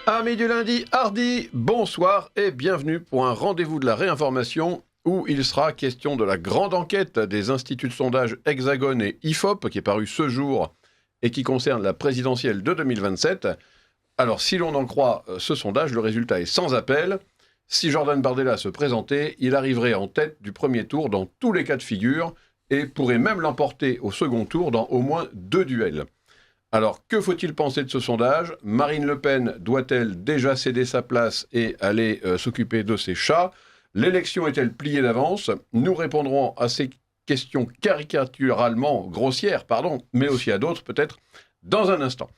Amis du lundi hardi, bonsoir et bienvenue pour un rendez-vous de la réinformation où il sera question de la grande enquête des instituts de sondage Hexagone et IFOP qui est paru ce jour et qui concerne la présidentielle de 2027. Alors si l'on en croit ce sondage, le résultat est sans appel. Si Jordan Bardella se présentait, il arriverait en tête du premier tour dans tous les cas de figure et pourrait même l'emporter au second tour dans au moins 2 duels. Alors, que faut-il penser de ce sondage ? Marine Le Pen doit-elle déjà céder sa place et aller s'occuper de ses chats ? L'élection est-elle pliée d'avance ? Nous répondrons à ces questions caricaturalement grossières, mais aussi à d'autres peut-être, dans un instant.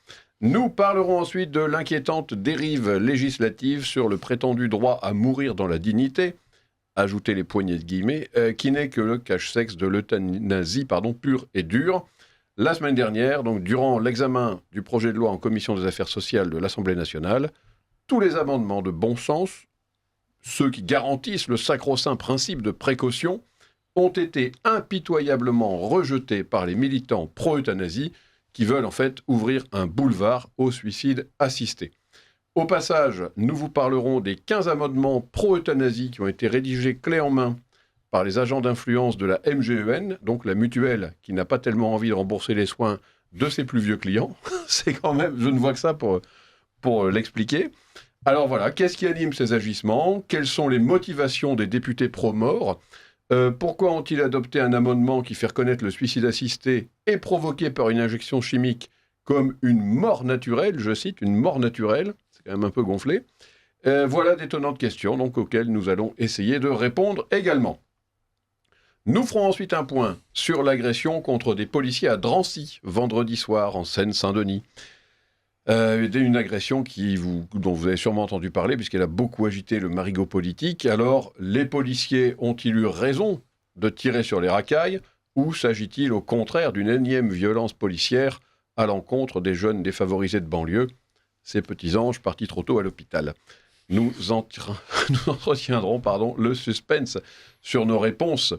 Nous parlerons ensuite de l'inquiétante dérive législative sur le prétendu droit à mourir dans la dignité, ajoutez les poignées de guillemets, qui n'est que le cache-sexe de l'euthanasie pure et dure. La semaine dernière, donc durant l'examen du projet de loi en commission des affaires sociales de l'Assemblée nationale, tous les amendements de bon sens, ceux qui garantissent le sacro-saint principe de précaution, ont été impitoyablement rejetés par les militants pro-euthanasie qui veulent en fait ouvrir un boulevard au suicide assisté. Au passage, nous vous parlerons des 15 amendements pro-euthanasie qui ont été rédigés clé en main par les agents d'influence de la MGEN, donc la mutuelle qui n'a pas tellement envie de rembourser les soins de ses plus vieux clients. C'est quand même, je ne vois que ça pour l'expliquer. Alors voilà, qu'est-ce qui anime ces agissements ? Quelles sont les motivations des députés pro-mort ? Pourquoi ont-ils adopté un amendement qui fait reconnaître le suicide assisté et provoqué par une injection chimique comme une mort naturelle, je cite, une mort naturelle, c'est quand même un peu gonflé. Voilà d'étonnantes questions donc, auxquelles nous allons essayer de répondre également. Nous ferons ensuite un point sur l'agression contre des policiers à Drancy, vendredi soir, en Seine-Saint-Denis. Une agression dont vous avez sûrement entendu parler, puisqu'elle a beaucoup agité le marigot politique. Alors, les policiers ont-ils eu raison de tirer sur les racailles, ou s'agit-il au contraire d'une énième violence policière à l'encontre des jeunes défavorisés de banlieue, ces petits anges partis trop tôt à l'hôpital ? Nous entretiendrons le suspense sur nos réponses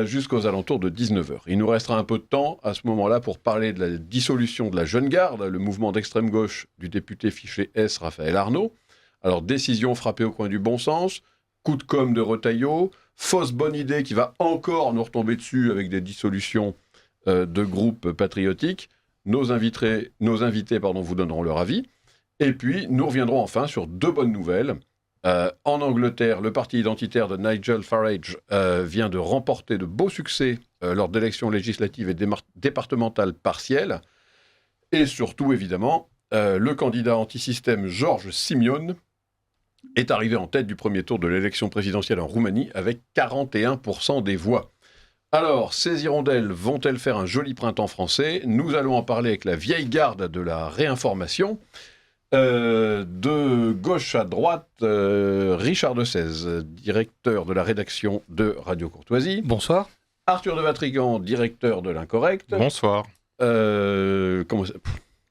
jusqu'aux alentours de 19h. Il nous restera un peu de temps à ce moment-là pour parler de la dissolution de la Jeune Garde, le mouvement d'extrême gauche du député fiché S, Raphaël Arnaud. Alors, décision frappée au coin du bon sens, coup de com' de Retailleau, fausse bonne idée qui va encore nous retomber dessus avec des dissolutions de groupes patriotiques. Nos invités vous donneront leur avis. Et puis, nous reviendrons enfin sur 2 bonnes nouvelles. En Angleterre, le parti identitaire de Nigel Farage vient de remporter de beaux succès lors d'élections législatives et départementales partielles. Et surtout, évidemment, le candidat anti-système George Simion est arrivé en tête du premier tour de l'élection présidentielle en Roumanie avec 41% des voix. Alors, ces hirondelles vont-elles faire un joli printemps français ? Nous allons en parler avec la vieille garde de la réinformation. De gauche à droite, Richard de Sèze, directeur de la rédaction de Radio Courtoisie. Bonsoir. Arthur de Vatrigan, directeur de l'Incorrect. Bonsoir.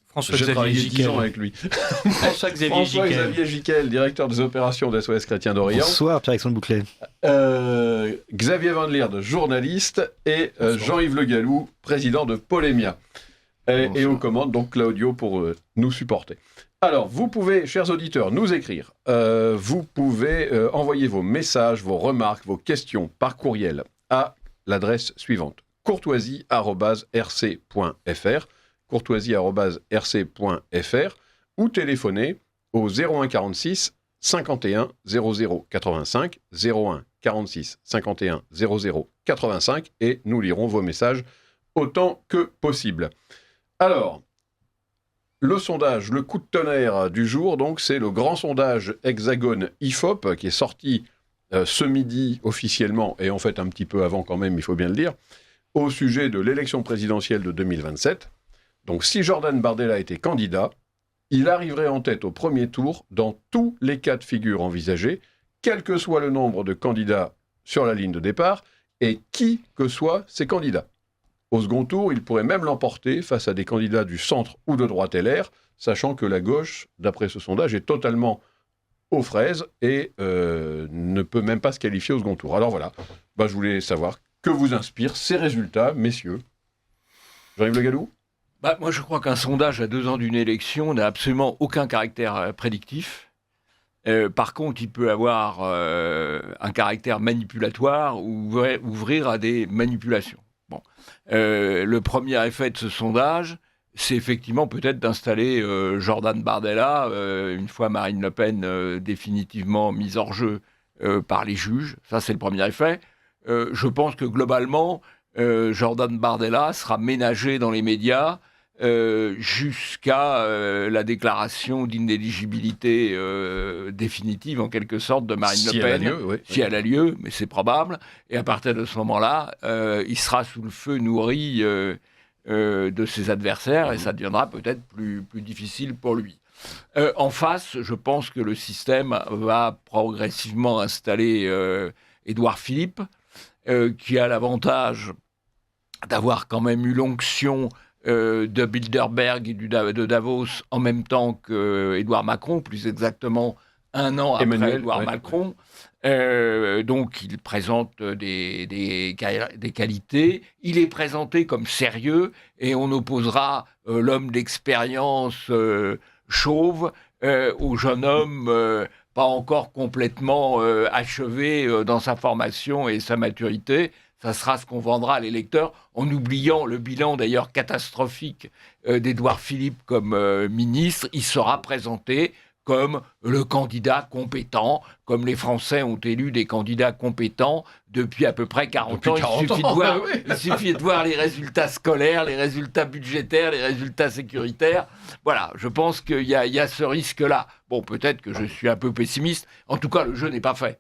François-Xavier Giquel avec lui. François-Xavier Giquel, directeur des opérations d'SOS Chrétien d'Orient. Bonsoir, Pierre-Alexandre Bouclet. Xavier Van Lierde, journaliste, et Jean-Yves Le Gallou, président de Polémia. Et aux commandes, donc Claudio pour nous supporter. Alors, vous pouvez, chers auditeurs, nous écrire. Vous pouvez envoyer vos messages, vos remarques, vos questions par courriel à l'adresse suivante: courtoisie@rc.fr, courtoisie@rc.fr, ou téléphoner au 01 46 51 00 85, 01 46 51 00 85, et nous lirons vos messages autant que possible. Alors, le sondage, le coup de tonnerre du jour, donc, c'est le grand sondage Hexagone IFOP qui est sorti ce midi officiellement, et en fait un petit peu avant quand même, il faut bien le dire, au sujet de l'élection présidentielle de 2027. Donc, si Jordan Bardella était candidat, il arriverait en tête au premier tour dans tous les cas de figure envisagés, quel que soit le nombre de candidats sur la ligne de départ, et qui que soient ces candidats. Au second tour, il pourrait même l'emporter face à des candidats du centre ou de droite LR, sachant que la gauche, d'après ce sondage, est totalement aux fraises et ne peut même pas se qualifier au second tour. Alors voilà, je voulais savoir que vous inspirent ces résultats, messieurs. Jean-Yves Le Gallou ? Moi, je crois qu'un sondage à 2 ans d'une élection n'a absolument aucun caractère prédictif. Par contre, il peut avoir un caractère manipulatoire ou ouvrir à des manipulations. Bon. Le premier effet de ce sondage, c'est effectivement peut-être d'installer Jordan Bardella, une fois Marine Le Pen définitivement mise hors jeu par les juges. Ça, c'est le premier effet. Je pense que globalement, Jordan Bardella sera ménagé dans les médias jusqu'à la déclaration d'inéligibilité définitive, en quelque sorte, de Marine Le Pen, si elle a lieu, mais c'est probable. Et à partir de ce moment-là, il sera sous le feu nourri de ses adversaires, et ça deviendra peut-être plus difficile pour lui. En face, je pense que le système va progressivement installer Édouard Philippe, qui a l'avantage d'avoir quand même eu l'onction de Bilderberg et de Davos en même temps qu'Édouard Macron, plus exactement un an après Édouard Macron. Donc il présente des qualités. Il est présenté comme sérieux et on opposera l'homme d'expérience chauve au jeune homme pas encore complètement achevé dans sa formation et sa maturité. Ça sera ce qu'on vendra à l'électeur, en oubliant le bilan d'ailleurs catastrophique d'Édouard Philippe comme ministre. Il sera présenté comme le candidat compétent, comme les Français ont élu des candidats compétents depuis à peu près 40 ans. Il suffit de voir les résultats scolaires, les résultats budgétaires, les résultats sécuritaires. Voilà, je pense qu'il y a ce risque-là. Bon, peut-être que je suis un peu pessimiste. En tout cas, le jeu n'est pas fait.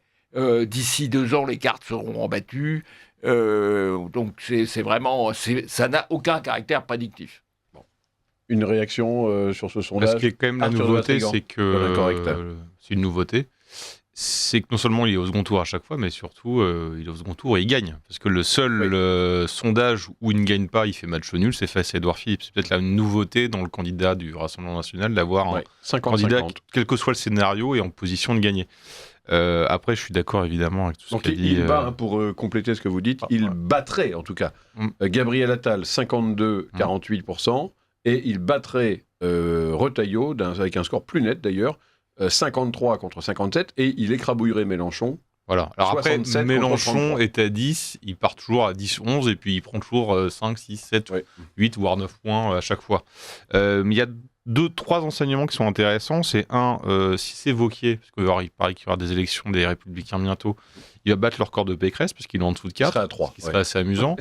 D'ici 2 ans, les cartes seront rebattues. Donc c'est vraiment, ça n'a aucun caractère prédictif. Bon. Une réaction sur ce sondage? Ce qui est quand même la nouveauté, c'est que c'est une nouveauté, c'est que non seulement il est au second tour à chaque fois, mais surtout il est au second tour et il gagne. Parce que le seul sondage où il ne gagne pas, il fait match nul, c'est face à Édouard Philippe. C'est peut-être la nouveauté dans le candidat du Rassemblement National d'avoir un candidat, quel que soit le scénario, est en position de gagner. Après, je suis d'accord évidemment avec tout ce qu'a dit. Il bat, pour compléter ce que vous dites, il battrait en tout cas Gabriel Attal 52-48%, et il battrait Retailleau avec un score plus net d'ailleurs, 53 contre 57, et il écrabouillerait Mélenchon. Voilà. Alors après, Mélenchon est à 10, il part toujours à 10-11, et puis il prend toujours 5, 6, 7, 8, voire 9 points à chaque fois. Mais il y a 2-3 enseignements qui sont intéressants. C'est si c'est Wauquiez, parce qu'il paraît qu'il y aura des élections des Républicains bientôt, il va battre le record de Pécresse, parce qu'il est en dessous de 4, il serait à 3, ce qui serait assez amusant.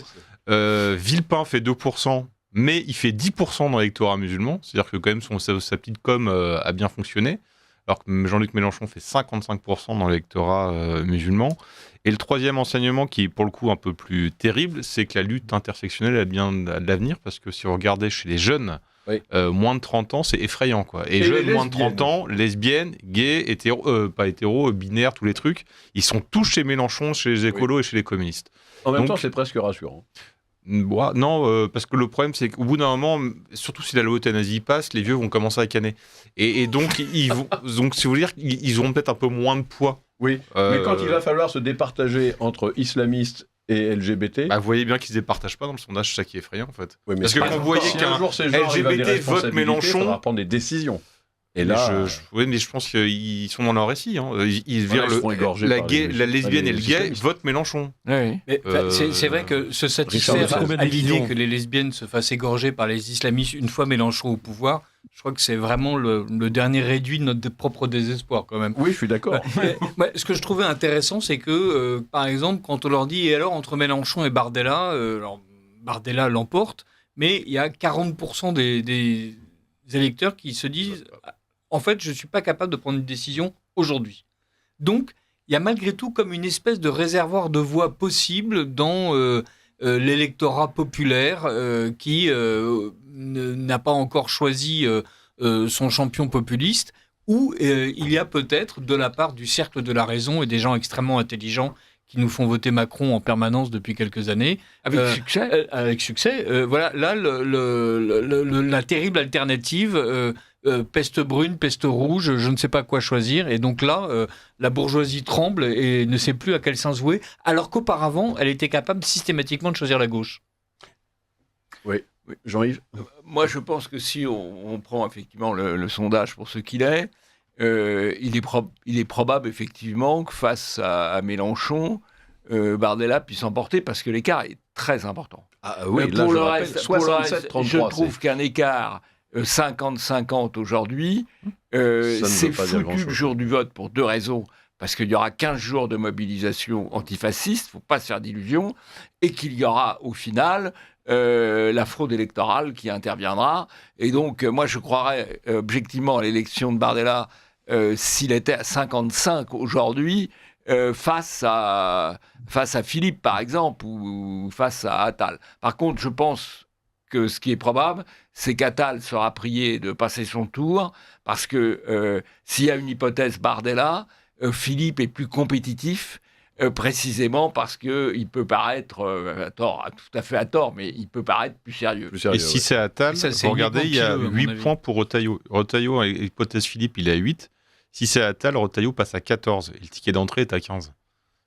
Villepin fait 2%, mais il fait 10% dans l'électorat musulman, c'est-à-dire que quand même sa petite com a bien fonctionné, alors que Jean-Luc Mélenchon fait 55% dans l'électorat musulman. Et le troisième enseignement, qui est pour le coup un peu plus terrible, c'est que la lutte intersectionnelle a bien de l'avenir, parce que si vous regardez chez les jeunes, moins de 30 ans, c'est effrayant, quoi. Et jeunes moins de 30 ans, lesbiennes, gays, pas hétéros, binaires, tous les trucs, ils sont tous chez Mélenchon, chez les écolos et chez les communistes. En même temps, c'est presque rassurant. Non, parce que le problème, c'est qu'au bout d'un moment, surtout si la loi euthanasie passe, les vieux vont commencer à canner. Et donc, donc, si vous voulez dire, ils auront peut-être un peu moins de poids. Oui, mais quand il va falloir se départager entre islamistes et LGBT... vous voyez bien qu'ils ne se départagent pas dans le sondage, c'est ça qui est effrayant en fait. Oui, mais parce que quand vous voyez qu'un LGBT vote Mélenchon... Il va prendre des décisions. Et là, mais je pense qu'ils sont dans leur récit. Hein. Ils virent la lesbienne et le gay votent Mélenchon. Oui. C'est vrai que se satisfaire à l'idée que les lesbiennes se fassent égorger par les islamistes une fois Mélenchon au pouvoir, je crois que c'est vraiment le dernier réduit de notre propre désespoir quand même. Oui, je suis d'accord. Ce que je trouvais intéressant, c'est que, par exemple, quand on leur dit « Et alors, entre Mélenchon et Bardella », alors Bardella l'emporte, mais il y a 40% des électeurs qui se disent « En fait, je ne suis pas capable de prendre une décision aujourd'hui. » Donc, il y a malgré tout comme une espèce de réservoir de voix possible dans l'électorat populaire qui n'a pas encore choisi son champion populiste, où il y a peut-être de la part du cercle de la raison et des gens extrêmement intelligents qui nous font voter Macron en permanence depuis quelques années. Avec succès. Voilà, là, la terrible alternative, peste brune, peste rouge, je ne sais pas quoi choisir. Et donc là, la bourgeoisie tremble et ne sait plus à quel sens vouer, alors qu'auparavant, elle était capable systématiquement de choisir la gauche. Oui. Oui, Jean-Yves. Moi, je pense que si on prend effectivement le sondage pour ce qu'il est, il est probable effectivement que face à Mélenchon, Bardella puisse emporter parce que l'écart est très important. Ah oui, là, pour je le rappelle, reste, 67-33. je trouve qu'un écart 50-50 aujourd'hui, ne c'est veut pas dire foutu grand-chose. le jour du vote pour 2 raisons. Parce qu'il y aura 15 jours de mobilisation antifasciste, il ne faut pas se faire d'illusions, et qu'il y aura au final la fraude électorale qui interviendra. Et donc, moi, je croirais objectivement à l'élection de Bardella s'il était à 55 aujourd'hui, face à Philippe, par exemple, ou face à Attal. Par contre, je pense que ce qui est probable, c'est qu'Attal sera prié de passer son tour, parce que s'il y a une hypothèse Bardella, Philippe est plus compétitif, précisément parce qu'il peut paraître, tout à fait à tort, mais il peut paraître plus sérieux. Et si c'est Attal, Ça, c'est vous regardez, il y a uniquement 8 pileux, à mon points pour Retailleau. Retailleau, avec l'hypothèse Philippe, il est à 8. Si c'est Attal, Retailleau passe à 14. Et le ticket d'entrée est à 15.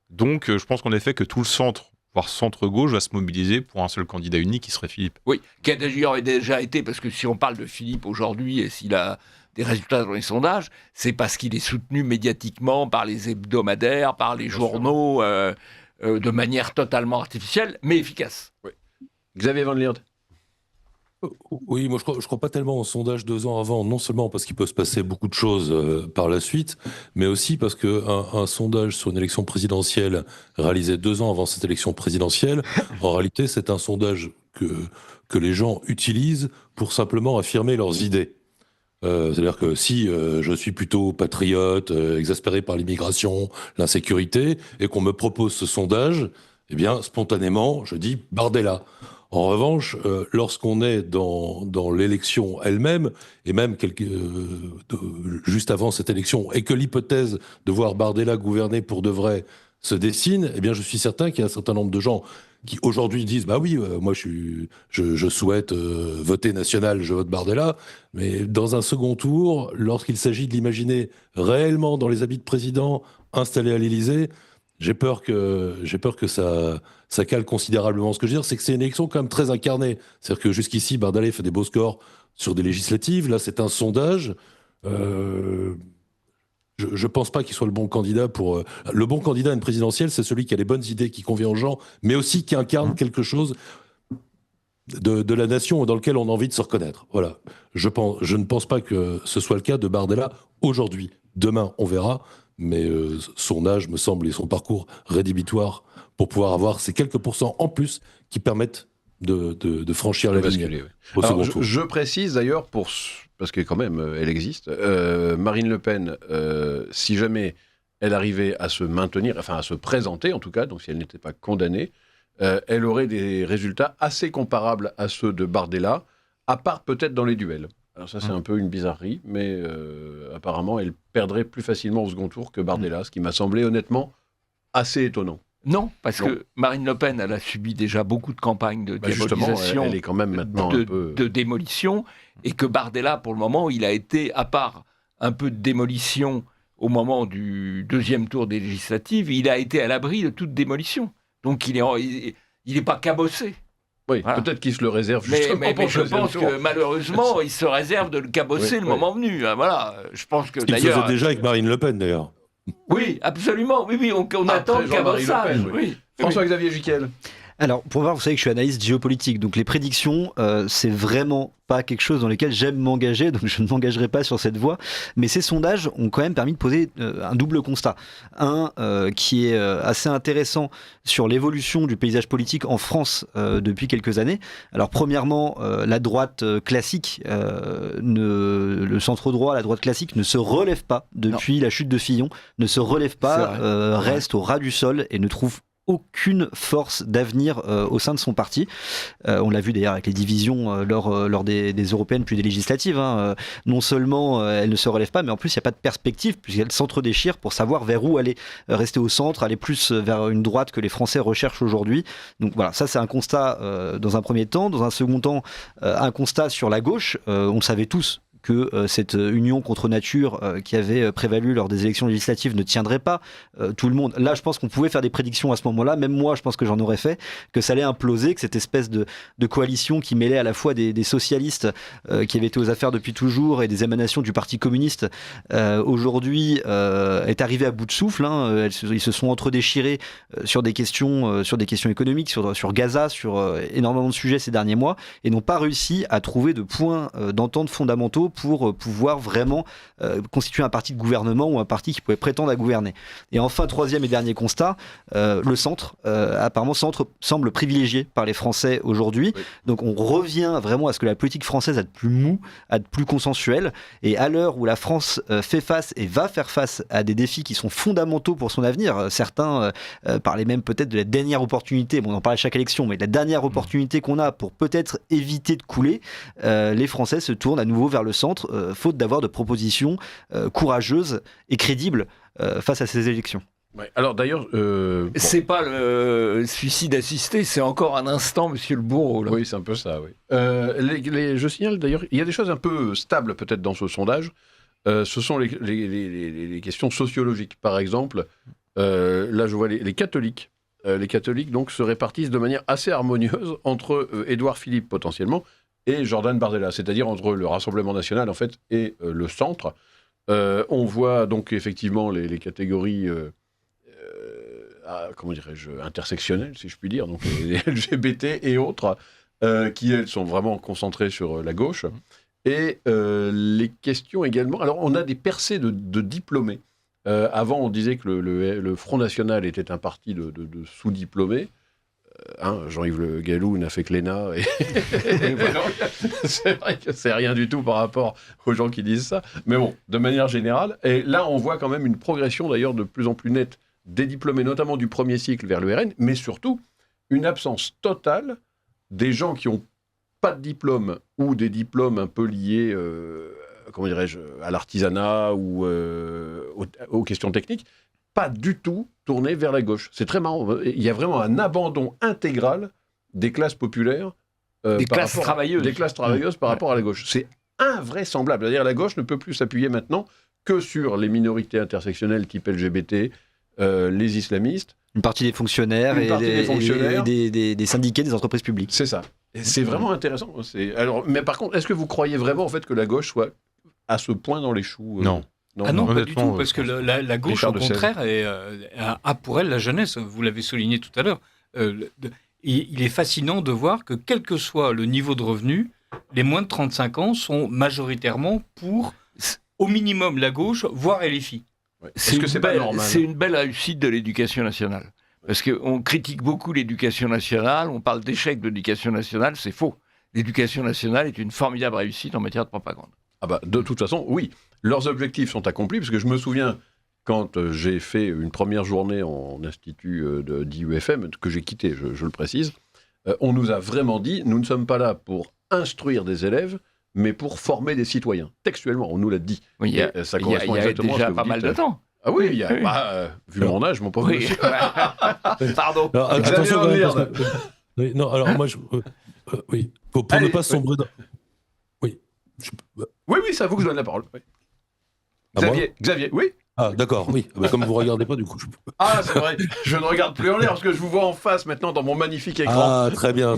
Donc, je pense qu'en effet, que tout le centre, voire centre-gauche, va se mobiliser pour un seul candidat unique qui serait Philippe. Oui, qui a d'ailleurs déjà été, parce que si on parle de Philippe aujourd'hui et s'il a des résultats dans les sondages, c'est parce qu'il est soutenu médiatiquement par les hebdomadaires, par les journaux, de manière totalement artificielle, mais efficace. Oui. Xavier Van Lierde. Oui, moi je crois pas tellement au sondage 2 ans avant, non seulement parce qu'il peut se passer beaucoup de choses par la suite, mais aussi parce que un sondage sur une élection présidentielle réalisé 2 ans avant cette élection présidentielle, en réalité c'est un sondage que les gens utilisent pour simplement affirmer leurs idées. C'est-à-dire que si je suis plutôt patriote, exaspéré par l'immigration, l'insécurité, et qu'on me propose ce sondage, eh bien spontanément je dis Bardella. En revanche, lorsqu'on est dans l'élection elle-même, et même juste avant cette élection, et que l'hypothèse de voir Bardella gouverner pour de vrai se dessine, eh bien, je suis certain qu'il y a un certain nombre de gens qui aujourd'hui disent bah oui, moi je souhaite voter national, je vote Bardella, mais dans un second tour, lorsqu'il s'agit de l'imaginer réellement dans les habits de président installé à l'Élysée, j'ai peur que ça cale considérablement. Ce que je veux dire, c'est que c'est une élection quand même très incarnée. C'est-à-dire que jusqu'ici, Bardella fait des beaux scores sur des législatives. Là, c'est un sondage. Je ne pense pas qu'il soit le bon candidat pour... Le bon candidat à une présidentielle, c'est celui qui a les bonnes idées, qui convient aux gens, mais aussi qui incarne quelque chose de la nation dans lequel on a envie de se reconnaître. Voilà. Je ne pense pas que ce soit le cas de Bardella aujourd'hui. Demain, on verra. Mais son âge me semble et son parcours rédhibitoire pour pouvoir avoir ces quelques pourcents en plus qui permettent de franchir la ligne au second tour. Je précise d'ailleurs, parce que quand même, elle existe, Marine Le Pen, si jamais elle arrivait à se maintenir, enfin à se présenter en tout cas, donc si elle n'était pas condamnée, elle aurait des résultats assez comparables à ceux de Bardella, à part peut-être dans les duels. Alors ça, c'est un peu une bizarrerie, mais apparemment, elle perdrait plus facilement au second tour que Bardella, ce qui m'a semblé honnêtement assez étonnant. Non, parce que Marine Le Pen, elle a subi déjà beaucoup de campagnes de diabolisation, elle est quand même maintenant de démolition, et que Bardella, pour le moment, il a été, à part un peu de démolition au moment du 2e tour des législatives, il a été à l'abri de toute démolition. Donc il n'est pas cabossé. Oui, voilà. Peut-être qu'il se le réserve justement mais je pense que malheureusement, il se réserve de le cabosser le moment venu. Voilà, je pense que il faisait déjà avec Marine Le Pen d'ailleurs. Oui, absolument. Oui, on attend le cabossage. Oui. François-Xavier Giquel. Alors, pour voir, vous savez que je suis analyste géopolitique, donc les prédictions, c'est vraiment pas quelque chose dans lequel j'aime m'engager, donc je ne m'engagerai pas sur cette voie. Mais ces sondages ont quand même permis de poser un double constat. Un qui est assez intéressant sur l'évolution du paysage politique en France depuis quelques années. Alors, premièrement, la droite classique, le centre-droit, la droite classique ne se relève pas depuis la chute de Fillon, ne se relève pas, reste au ras du sol et ne trouve aucune force d'avenir au sein de son parti. On l'a vu d'ailleurs avec les divisions lors des européennes puis des législatives. Non seulement elle ne se relève pas, mais en plus il n'y a pas de perspective puisqu'elle s'entre-déchire pour savoir vers où aller. Rester au centre, aller plus vers une droite que les Français recherchent aujourd'hui. Donc voilà, ça c'est un constat dans un premier temps. Dans un second temps, un constat sur la gauche. On savait tous que cette union contre nature qui avait prévalu lors des élections législatives ne tiendrait pas. Tout le monde, là je pense qu'on pouvait faire des prédictions à ce moment-là, même moi je pense que j'en aurais fait, que ça allait imploser, que cette espèce de coalition qui mêlait à la fois des socialistes qui avaient été aux affaires depuis toujours et des émanations du Parti communiste aujourd'hui est arrivée à bout de souffle. Ils se sont entre-déchirés sur des questions économiques, sur Gaza, sur énormément de sujets ces derniers mois, et n'ont pas réussi à trouver de points d'entente fondamentaux pour pouvoir vraiment constituer un parti de gouvernement ou un parti qui pouvait prétendre à gouverner. Et enfin, troisième et dernier constat, le centre, apparemment, semble privilégié par les Français aujourd'hui. Oui. Donc on revient vraiment à ce que la politique française a de plus mou, a de plus consensuel. Et à l'heure où la France fait face et va faire face à des défis qui sont fondamentaux pour son avenir, certains parlaient même peut-être de la dernière opportunité, bon, on en parle à chaque élection, mais de la dernière opportunité qu'on a pour peut-être éviter de couler, les Français se tournent à nouveau vers le centre, faute d'avoir de propositions courageuses et crédibles face à ces élections. Ouais, alors d'ailleurs... C'est pas le suicide assisté, c'est encore un instant, monsieur le bourreau. Là. Oui, c'est un peu ça, oui. Je signale d'ailleurs, il y a des choses un peu stables peut-être dans ce sondage. Ce sont les questions sociologiques. Par exemple, là je vois les catholiques. Les catholiques donc se répartissent de manière assez harmonieuse entre Édouard Philippe potentiellement et Jordan Bardella, c'est-à-dire entre le Rassemblement national en fait et le centre. On voit donc effectivement les catégories... comment dirais-je, intersectionnelles, si je puis dire, donc les LGBT et autres, qui, elles, sont vraiment concentrées sur la gauche. Et les questions également... Alors, on a des percées de diplômés. Avant, on disait que le Front National était un parti de sous-diplômés. Jean-Yves Le Gallou n'a fait que l'ENA. Et voilà. C'est vrai que c'est rien du tout par rapport aux gens qui disent ça. Mais bon, de manière générale. Et là, on voit quand même une progression, d'ailleurs, de plus en plus nette des diplômés, notamment du premier cycle vers le RN, mais surtout une absence totale des gens qui n'ont pas de diplôme ou des diplômes un peu liés, comment dirais-je, à l'artisanat ou aux questions techniques, pas du tout tournés vers la gauche. C'est très marrant. Il y a vraiment un abandon intégral des classes populaires, des classes travailleuses par rapport à la gauche. C'est invraisemblable. C'est-à-dire la gauche ne peut plus s'appuyer maintenant que sur les minorités intersectionnelles type LGBT, les islamistes. Une partie des fonctionnaires et des syndiqués des entreprises publiques. C'est ça. Et c'est vraiment intéressant. Alors, mais par contre, est-ce que vous croyez vraiment en fait, que la gauche soit à ce point dans les choux Non. Non, pas du tout, parce que la gauche, au contraire, a pour elle la jeunesse. Vous l'avez souligné tout à l'heure. Il est fascinant de voir que, quel que soit le niveau de revenu, les moins de 35 ans sont majoritairement pour, au minimum, la gauche, voire LFI. Ouais. C'est une belle réussite de l'éducation nationale. Parce qu'on critique beaucoup l'éducation nationale, on parle d'échec de l'éducation nationale, c'est faux. L'éducation nationale est une formidable réussite en matière de propagande. Ah bah, de toute façon, oui. Leurs objectifs sont accomplis, parce que je me souviens, quand j'ai fait une première journée en institut d'IUFM, que j'ai quitté, je le précise, on nous a vraiment dit, nous ne sommes pas là pour instruire des élèves, mais pour former des citoyens. Textuellement, on nous l'a dit. Oui, ça correspond exactement déjà à ce que pas mal de temps. Ah oui, il y a, vu mon âge, mon pauvre monsieur. Pardon. Alors, attention, non, alors moi, oui, pour ne pas sombrer dans... Oui. Oui, c'est à vous que je donne la parole. Oui. Xavier, oui. Ah, d'accord, oui. Comme vous ne regardez pas, du coup. Ah, c'est vrai, je ne regarde plus en l'air parce que je vous vois en face maintenant dans mon magnifique écran. Ah, très bien.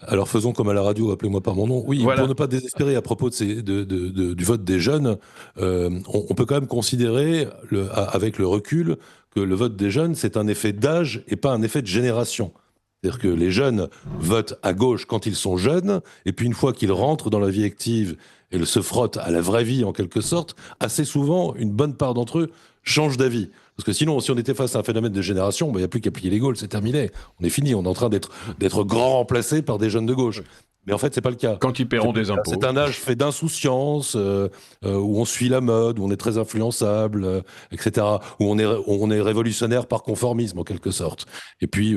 Alors faisons comme à la radio, appelez-moi par mon nom. Oui, voilà. Pour ne pas désespérer à propos du vote des jeunes, on peut quand même considérer, avec le recul, que le vote des jeunes, c'est un effet d'âge et pas un effet de génération. C'est-à-dire que les jeunes votent à gauche quand ils sont jeunes, et puis une fois qu'ils rentrent dans la vie active et se frottent à la vraie vie en quelque sorte, assez souvent, une bonne part d'entre eux changent d'avis. Parce que sinon, si on était face à un phénomène de génération, il n'y a plus qu'à plier les Gaules, c'est terminé. On est fini, on est en train d'être grand remplacé par des jeunes de gauche. Mais en fait, c'est pas le cas. Quand ils paieront des impôts. C'est un âge fait d'insouciance, où on suit la mode, où on est très influençable, etc. Où on est révolutionnaire par conformisme, en quelque sorte. Et puis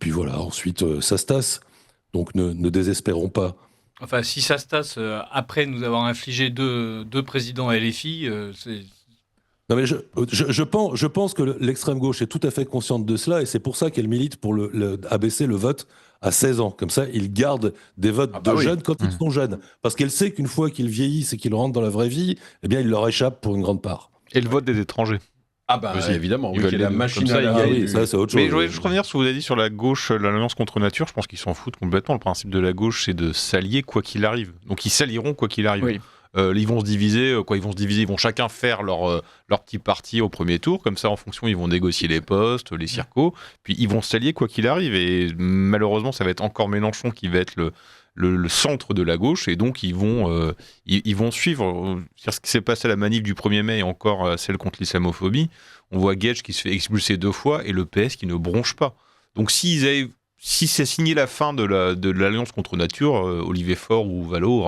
voilà, ensuite, ça se tasse. Donc ne désespérons pas. Enfin, si ça se tasse après nous avoir infligé deux présidents LFI, c'est... Non mais je pense que l'extrême gauche est tout à fait consciente de cela, et c'est pour ça qu'elle milite pour abaisser le vote à 16 ans. Comme ça, il garde des votes de jeunes quand ils sont jeunes. Parce qu'elle sait qu'une fois qu'ils vieillissent et qu'ils rentrent dans la vraie vie, eh bien, il leur échappe pour une grande part. Et le vote des étrangers. Ah bah évidemment, Ils veulent c'est la les deux. machine Comme ça, à il y a laver. les- Ça, c'est autre chose. Mais je voulais juste revenir sur ce que vous avez dit sur la gauche, l'alliance contre nature. Je pense qu'ils s'en foutent complètement. Le principe de la gauche, c'est de s'allier quoi qu'il arrive. Donc ils s'allieront quoi qu'il arrive. Oui. Ils vont se diviser, ils vont chacun faire leur petit parti au premier tour. Comme ça, en fonction, ils vont négocier les postes, les circos. Puis ils vont s'allier quoi qu'il arrive. Et malheureusement, ça va être encore Mélenchon qui va être le centre de la gauche. Et donc, ils vont suivre ce qui s'est passé à la manif du 1er mai et encore celle contre l'islamophobie. On voit Guedj qui se fait expulser 2 fois et le PS qui ne bronche pas. Donc si c'est signé la fin de l'alliance contre nature, Olivier Faure ou Valo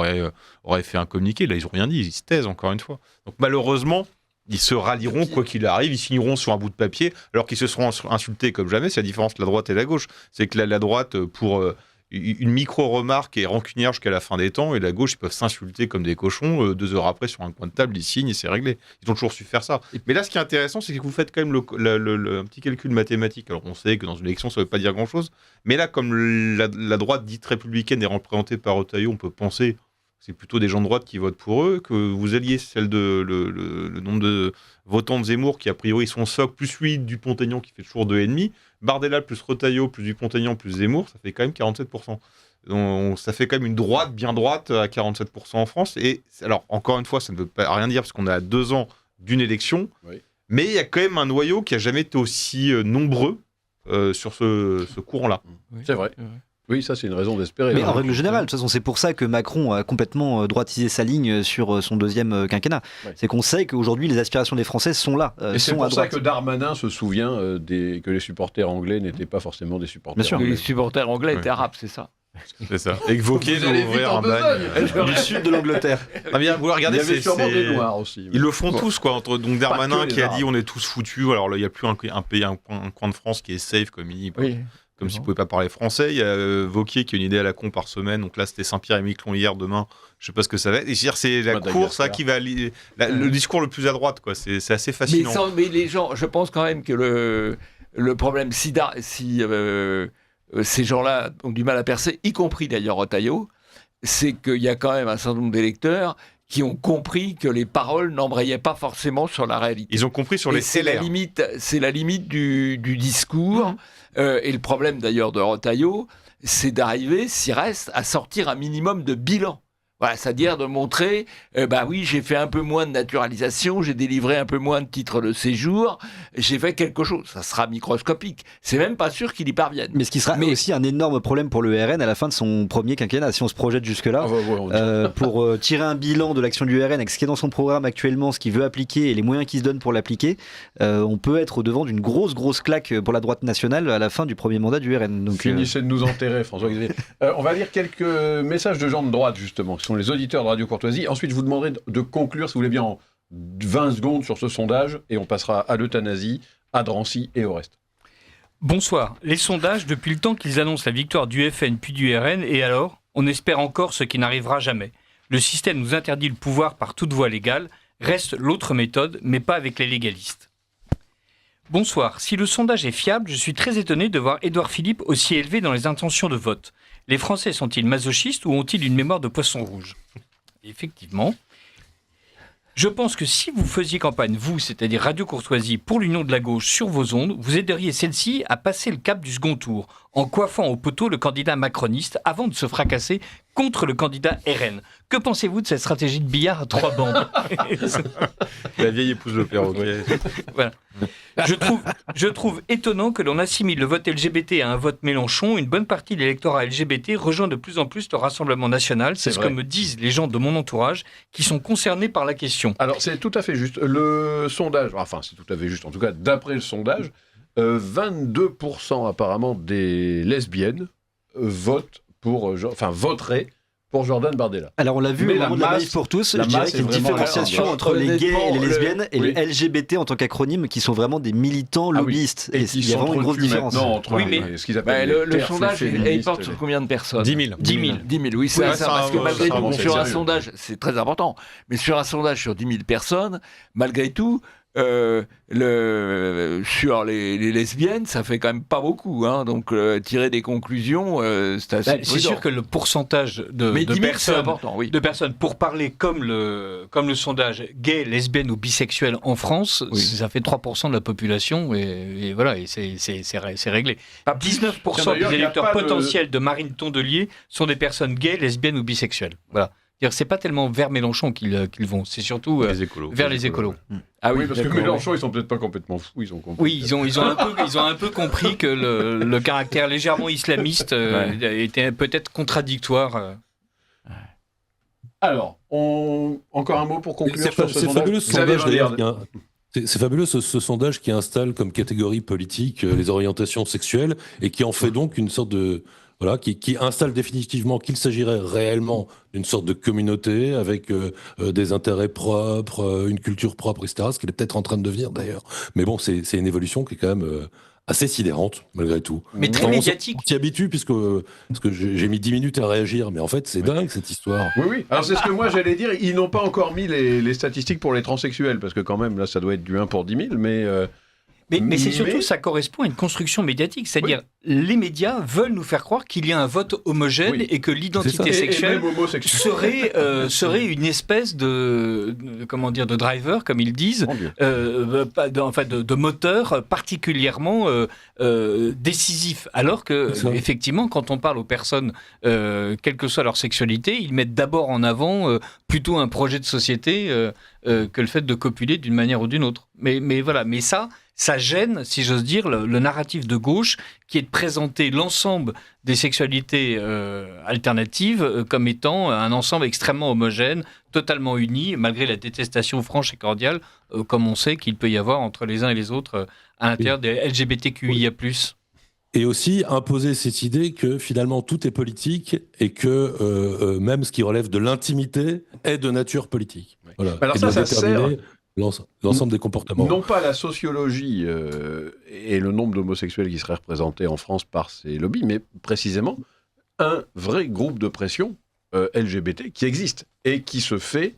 auraient fait un communiqué. Là, ils n'ont rien dit, ils se taisent encore une fois. Donc malheureusement, ils se rallieront quoi qu'il arrive, ils signeront sur un bout de papier, alors qu'ils se seront insultés comme jamais. C'est la différence entre la droite et la gauche. C'est que la droite, pour une micro-remarque est rancunière jusqu'à la fin des temps, et la gauche, ils peuvent s'insulter comme des cochons. 2 heures après, sur un coin de table, ils signent et c'est réglé. Ils ont toujours su faire ça. Mais là, ce qui est intéressant, c'est que vous faites quand même un petit calcul mathématique. Alors, on sait que dans une élection, ça ne veut pas dire grand-chose. Mais là, comme la droite dite républicaine est représentée par Retailleau, on peut penser que c'est plutôt des gens de droite qui votent pour eux, que vous alliez le nombre de votants de Zemmour, qui a priori sont socle, plus lui Dupont-Aignan qui fait toujours 2,5. Bardella plus Retailleau plus Dupont-Aignan plus Zemmour, ça fait quand même 47%. Donc, ça fait quand même une droite bien droite à 47% en France. Et alors, encore une fois, ça ne veut pas rien dire parce qu'on est à 2 ans d'une élection, mais il y a quand même un noyau qui n'a jamais été aussi nombreux sur ce courant-là. C'est vrai. Oui, ça c'est une raison d'espérer. Mais en règle générale, de toute façon, c'est pour ça que Macron a complètement droitisé sa ligne sur son 2e quinquennat. Ouais. C'est qu'on sait qu'aujourd'hui, les aspirations des Français sont là, Et c'est sont à pour ça droite. que Darmanin se souvient que les supporters anglais n'étaient pas forcément des supporters Bien sûr. anglais. Les supporters anglais Ouais. étaient arabes, c'est ça. C'est ça. Et que Wauquiez Vous doit allez vite ouvrir en un bagne. besogne. Du sud de l'Angleterre. Ah, bien, vous Il regardez, y avait sûrement c'est- des noirs aussi. Ils le font tous, quoi. Donc Darmanin que les qui a Arabes. dit on est tous foutus. Alors là, il n'y a plus un pays, un coin de France qui est safe, comme il dit. Oui. Comme s'il ne pouvait pas parler français. Il y a Wauquiez qui a une idée à la con par semaine. Donc là, c'était Saint-Pierre et Miquelon hier, demain. Je ne sais pas ce que ça va être. Et je veux dire, c'est la Madagascar. course là, qui va le discours le plus à droite, quoi. C'est assez fascinant. Mais les gens, je pense quand même que le problème, si ces gens-là ont du mal à percer, y compris d'ailleurs Retailleau, c'est qu'il y a quand même un certain nombre d'électeurs qui ont compris que les paroles n'embrayaient pas forcément sur la réalité. Ils ont compris sur Et les c'est la CLR. limite du discours. Et le problème d'ailleurs de Retailleau, c'est d'arriver, s'il reste, à sortir un minimum de bilan. Voilà, c'est-à-dire de montrer, oui, j'ai fait un peu moins de naturalisation, j'ai délivré un peu moins de titres de séjour, j'ai fait quelque chose. Ça sera microscopique. C'est même pas sûr qu'il y parvienne. Mais ce qui sera aussi un énorme problème pour le RN à la fin de son premier quinquennat, si on se projette jusque-là. Pour tirer un bilan de l'action du RN avec ce qui est dans son programme actuellement, ce qu'il veut appliquer et les moyens qu'il se donne pour l'appliquer, on peut être au devant d'une grosse claque pour la droite nationale à la fin du premier mandat du RN. Donc, Finissez de nous enterrer, François-Xavier. On va lire quelques messages de gens de droite, justement, qui sont les auditeurs de Radio Courtoisie. Ensuite, je vous demanderai de conclure, si vous voulez bien, en 20 secondes sur ce sondage, et on passera à l'euthanasie, à Drancy et au reste. Bonsoir. Les sondages, depuis le temps qu'ils annoncent la victoire du FN puis du RN, et alors, on espère encore ce qui n'arrivera jamais. Le système nous interdit le pouvoir par toute voie légale. Reste l'autre méthode, mais pas avec les légalistes. Bonsoir. Si le sondage est fiable, je suis très étonné de voir Édouard Philippe aussi élevé dans les intentions de vote. Les Français sont-ils masochistes ou ont-ils une mémoire de poisson rouge ? Effectivement. Je pense que si vous faisiez campagne, vous, c'est-à-dire Radio Courtoisie, pour l'Union de la gauche sur vos ondes, vous aideriez celle-ci à passer le cap du second tour, en coiffant au poteau le candidat macroniste avant de se fracasser contre le candidat RN. Que pensez-vous de cette stratégie de billard à 3 bandes ? La vieille épouse le perroquet. Voilà. Je trouve étonnant que l'on assimile le vote LGBT à un vote Mélenchon. Une bonne partie de l'électorat LGBT rejoint de plus en plus le Rassemblement national. C'est ce que me disent les gens de mon entourage qui sont concernés par la question. Alors, c'est tout à fait juste. Le sondage, enfin, c'est tout à fait juste, en tout cas, d'après le sondage, 22% apparemment des lesbiennes voteraient pour Jordan Bardella. Alors on l'a vu Mais au moment de la manif pour tous, je dirais qu'il y a une différenciation entre les gays et les lesbiennes et les LGBT en tant qu'acronyme qui sont vraiment des militants lobbyistes. Et il y a vraiment une grosse différence. Entre ce qu'ils appellent le sondage, il porte sur combien de personnes ? 10 000. 10 000, oui, c'est ça. Parce que malgré tout, sur un sondage, c'est très important, mais sur un sondage sur 10 000 personnes, malgré tout, sur les lesbiennes, ça fait quand même pas beaucoup. Hein, donc, tirer des conclusions, c'est assez prudent. C'est sûr que le pourcentage de 10 000, c'est personnes, important, oui. de personnes, pour parler comme le sondage gay, lesbienne ou bisexuel en France, Oui. ça fait 3% de la population et voilà, et c'est réglé. 19% Tiens, d'ailleurs, des il y a électeurs pas de- potentiels de Marine Tondelier sont des personnes gays, lesbiennes ou bisexuelles. Voilà. C'est-à-dire, c'est pas tellement vers Mélenchon qu'ils vont, c'est surtout Les écolos. vers les écolos. Ah Oui, parce que d'accord, Mélenchon, ils sont peut-être pas complètement fous, ils ont compris. Oui, ils ont un peu compris que le caractère légèrement islamiste était peut-être contradictoire. Alors, encore un mot pour conclure C'est sur ce sondage. fabuleux ce Xavier sondage, d'ailleurs. Vallière. C'est fabuleux ce sondage qui installe comme catégorie politique les orientations sexuelles et qui en fait donc une sorte de... Voilà, qui installe définitivement qu'il s'agirait réellement d'une sorte de communauté avec des intérêts propres, une culture propre, etc. Ce qu'il est peut-être en train de devenir d'ailleurs. Mais bon, c'est une évolution qui est quand même assez sidérante malgré tout. Mais très Enfin, médiatique. On s'y habitue parce que j'ai mis 10 minutes à réagir, mais en fait c'est dingue cette histoire. Oui. Alors c'est ce que moi j'allais dire. Ils n'ont pas encore mis les statistiques pour les transsexuels, parce que quand même, là, ça doit être du 1 pour 10 000, mais... Mais c'est Mais- surtout, ça correspond à une construction médiatique. C'est-à-dire, les médias veulent nous faire croire qu'il y a un vote homogène Oui. et que l'identité Et sexuelle même homosexuels. serait une espèce comment dire, de driver, comme ils disent, Mon Dieu. de moteur particulièrement décisif. Alors que, C'est ça. effectivement, quand on parle aux personnes, quelle que soit leur sexualité, ils mettent d'abord en avant plutôt un projet de société que le fait de copuler d'une manière ou d'une autre. Mais voilà, mais ça gêne, si j'ose dire, le narratif de gauche qui est de présenter l'ensemble des sexualités alternatives comme étant un ensemble extrêmement homogène, totalement uni, malgré la détestation franche et cordiale, comme on sait qu'il peut y avoir entre les uns et les autres à l'intérieur des LGBTQIA+. Et aussi imposer cette idée que finalement tout est politique et que même ce qui relève de l'intimité est de nature politique. Voilà. Alors et ça, de ça déterminer l'ensemble des comportements. Non pas la sociologie et le nombre d'homosexuels qui seraient représentés en France par ces lobbies, mais précisément un vrai groupe de pression LGBT qui existe et qui se fait,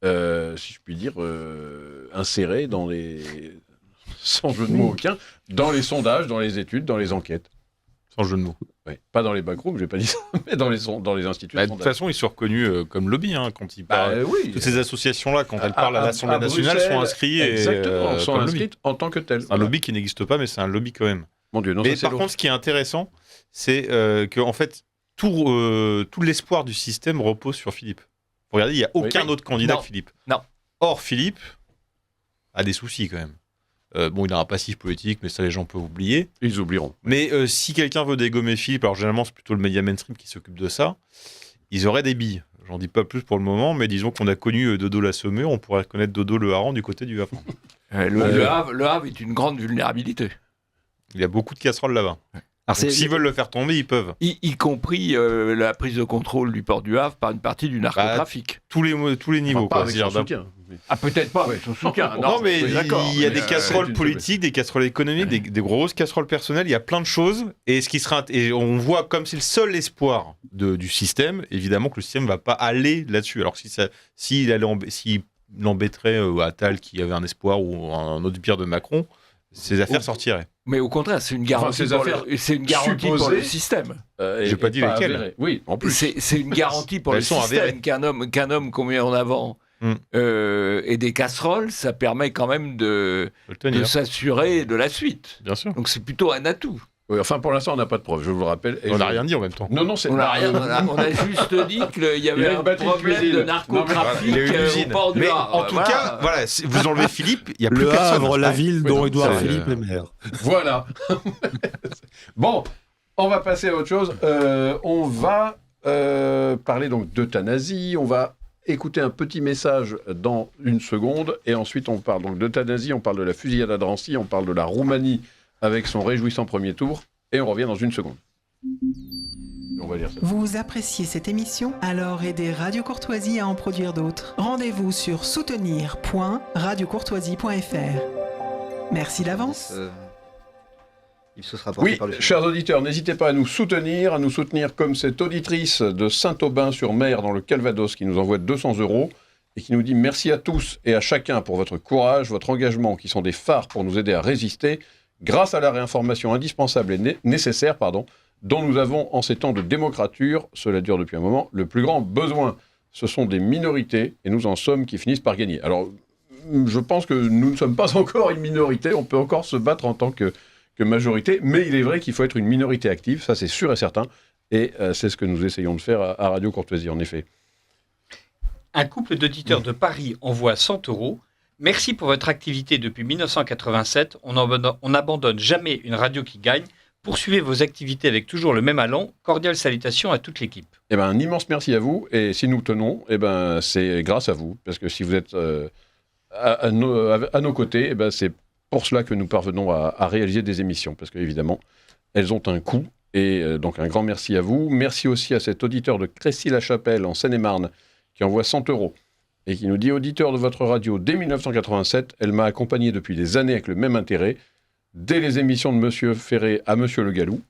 si je puis dire, insérer dans les... sans jeu de mots aucun, dans les sondages, dans les études, dans les enquêtes. Sans jeu de mots. Ouais. Pas dans les backrooms, j'ai pas dit ça, mais dans les instituts Bah, de de toute sondage. façon, ils sont reconnus comme lobby quand ils parlent. Oui. Toutes ces associations-là, quand elles parlent à l'Assemblée nationale, Bruxelles, sont inscrites exactement, sont comme inscrites lobby. en tant que telles. Un lobby qui n'existe pas, mais c'est un lobby quand même. Mon Dieu, non, Mais ça, c'est par l'autre. contre, ce qui est intéressant, c'est que en fait, tout l'espoir du système repose sur Philippe. Regardez, il n'y a aucun autre candidat Non. que Philippe. Non. Or, Philippe a des soucis quand même. Bon, il a un passif politique, mais ça, les gens peuvent oublier. Ils oublieront. Mais si quelqu'un veut dégommer Philippe, alors généralement, c'est plutôt le média mainstream qui s'occupe de ça, ils auraient des billes. J'en dis pas plus pour le moment, mais disons qu'on a connu Dodo la Saumure, on pourrait connaître Dodo le Hareng du côté du Havre. Le Havre est une grande vulnérabilité. Il y a beaucoup de casseroles là-bas. Alors, Donc, s'ils veulent le faire tomber, ils peuvent. Y compris la prise de contrôle du port du Havre par une partie du narcotrafic. Tous les niveaux. Enfin, pas quoi. avec C'est-à-dire son soutien. Ah, peut-être pas, Ouais. avec son soutien. Non, mais oui, d'accord. il y a Mais, des casseroles c'est une politiques, des casseroles économiques, des grosses casseroles personnelles. Il y a plein de choses. Et et on voit comme c'est le seul espoir du système, évidemment que le système ne va pas aller là-dessus. Alors s'il embêterait Attal qui avait un espoir ou un autre pire de Macron, ses affaires sortiraient. Mais au contraire, c'est une garantie, ces affaires c'est une garantie pour supposées. le système. J'ai pas dit lesquelles. avéré. Oui, en plus. C'est une garantie pour Elles le sont avérées. système qu'un homme qu'on met en avant et des casseroles, ça permet quand même de Faut le tenir. s'assurer de la suite. Bien sûr. Donc c'est plutôt un atout. Oui, enfin, pour l'instant, on n'a pas de preuves, je vous le rappelle. Et On n'a je- rien dit en même temps. Non, non, c'est On a juste dit qu'il y Il y avait a une un batterie de problème cuisine. de Non, narcotrafic Il y a une au usine. port du Mais Havre. en tout Voilà. cas, voilà, si vous enlevez Philippe, il n'y a plus Le personne. Havre, la ville Oui, dont non, Édouard ça, Philippe est maire. Voilà. Bon, on va passer à autre chose. On va parler donc d'euthanasie. On va écouter un petit message dans une seconde. Et ensuite, on parle donc d'euthanasie, on parle de la fusillade à Drancy, on parle de la Roumanie avec son réjouissant premier tour. Et on revient dans une seconde. On va lire ça. Vous appréciez cette émission? Alors aidez Radio Courtoisie à en produire d'autres. Rendez-vous sur soutenir.radiocourtoisie.fr. Merci d'avance. Il se sera porté Oui, par le chers auditeurs, n'hésitez pas à nous soutenir comme cette auditrice de Saint-Aubin-sur-Mer dans le Calvados qui nous envoie 200 €. et qui nous dit « Merci à tous et à chacun pour votre courage, votre engagement, qui sont des phares pour nous aider à résister, grâce à la réinformation indispensable et nécessaire, dont nous avons, en ces temps de démocrature, cela dure depuis un moment, le plus grand besoin. Ce sont des minorités, et nous en sommes qui finissent par gagner. » Alors, je pense que nous ne sommes pas encore une minorité, on peut encore se battre en tant que majorité, mais il est vrai qu'il faut être une minorité active, ça c'est sûr et certain, et c'est ce que nous essayons de faire à Radio Courtoisie, en effet. Un couple d'auditeurs de Paris envoie 100 €. Merci pour votre activité depuis 1987. On n'abandonne jamais une radio qui gagne. Poursuivez vos activités avec toujours le même allant. Cordiales salutations à toute l'équipe. Eh ben, un immense merci à vous, et si nous tenons, eh ben, c'est grâce à vous, parce que si vous êtes à nos côtés, eh ben, c'est pour cela que nous parvenons à réaliser des émissions, parce qu'évidemment, elles ont un coût, et donc un grand merci à vous. Merci aussi à cet auditeur de Crécy-la-Chapelle, en Seine-et-Marne, qui envoie 100 € et qui nous dit « Auditeur de votre radio dès 1987, elle m'a accompagné depuis des années avec le même intérêt, dès les émissions de Monsieur Ferré à Monsieur Le Gallou.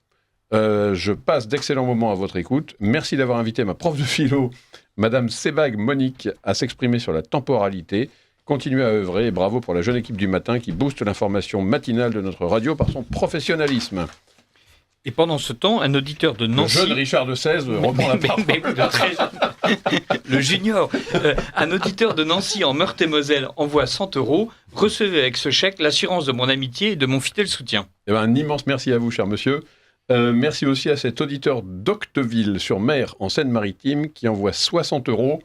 Je passe d'excellents moments à votre écoute. Merci d'avoir invité ma prof de philo, Madame Sebag Monique, à s'exprimer sur la temporalité. Continuez à œuvrer et bravo pour la jeune équipe du matin qui booste l'information matinale de notre radio par son professionnalisme. » Et pendant ce temps, un auditeur de Nancy... Le jeune Richard de XVI reprend la parole. Le junior. Un auditeur de Nancy en Meurthe-et-Moselle envoie 100 €. Recevez avec ce chèque l'assurance de mon amitié et de mon fidèle soutien. Eh ben, un immense merci à vous, cher monsieur. Merci aussi à cet auditeur d'Octeville-sur-Mer, en Seine-Maritime, qui envoie 60 €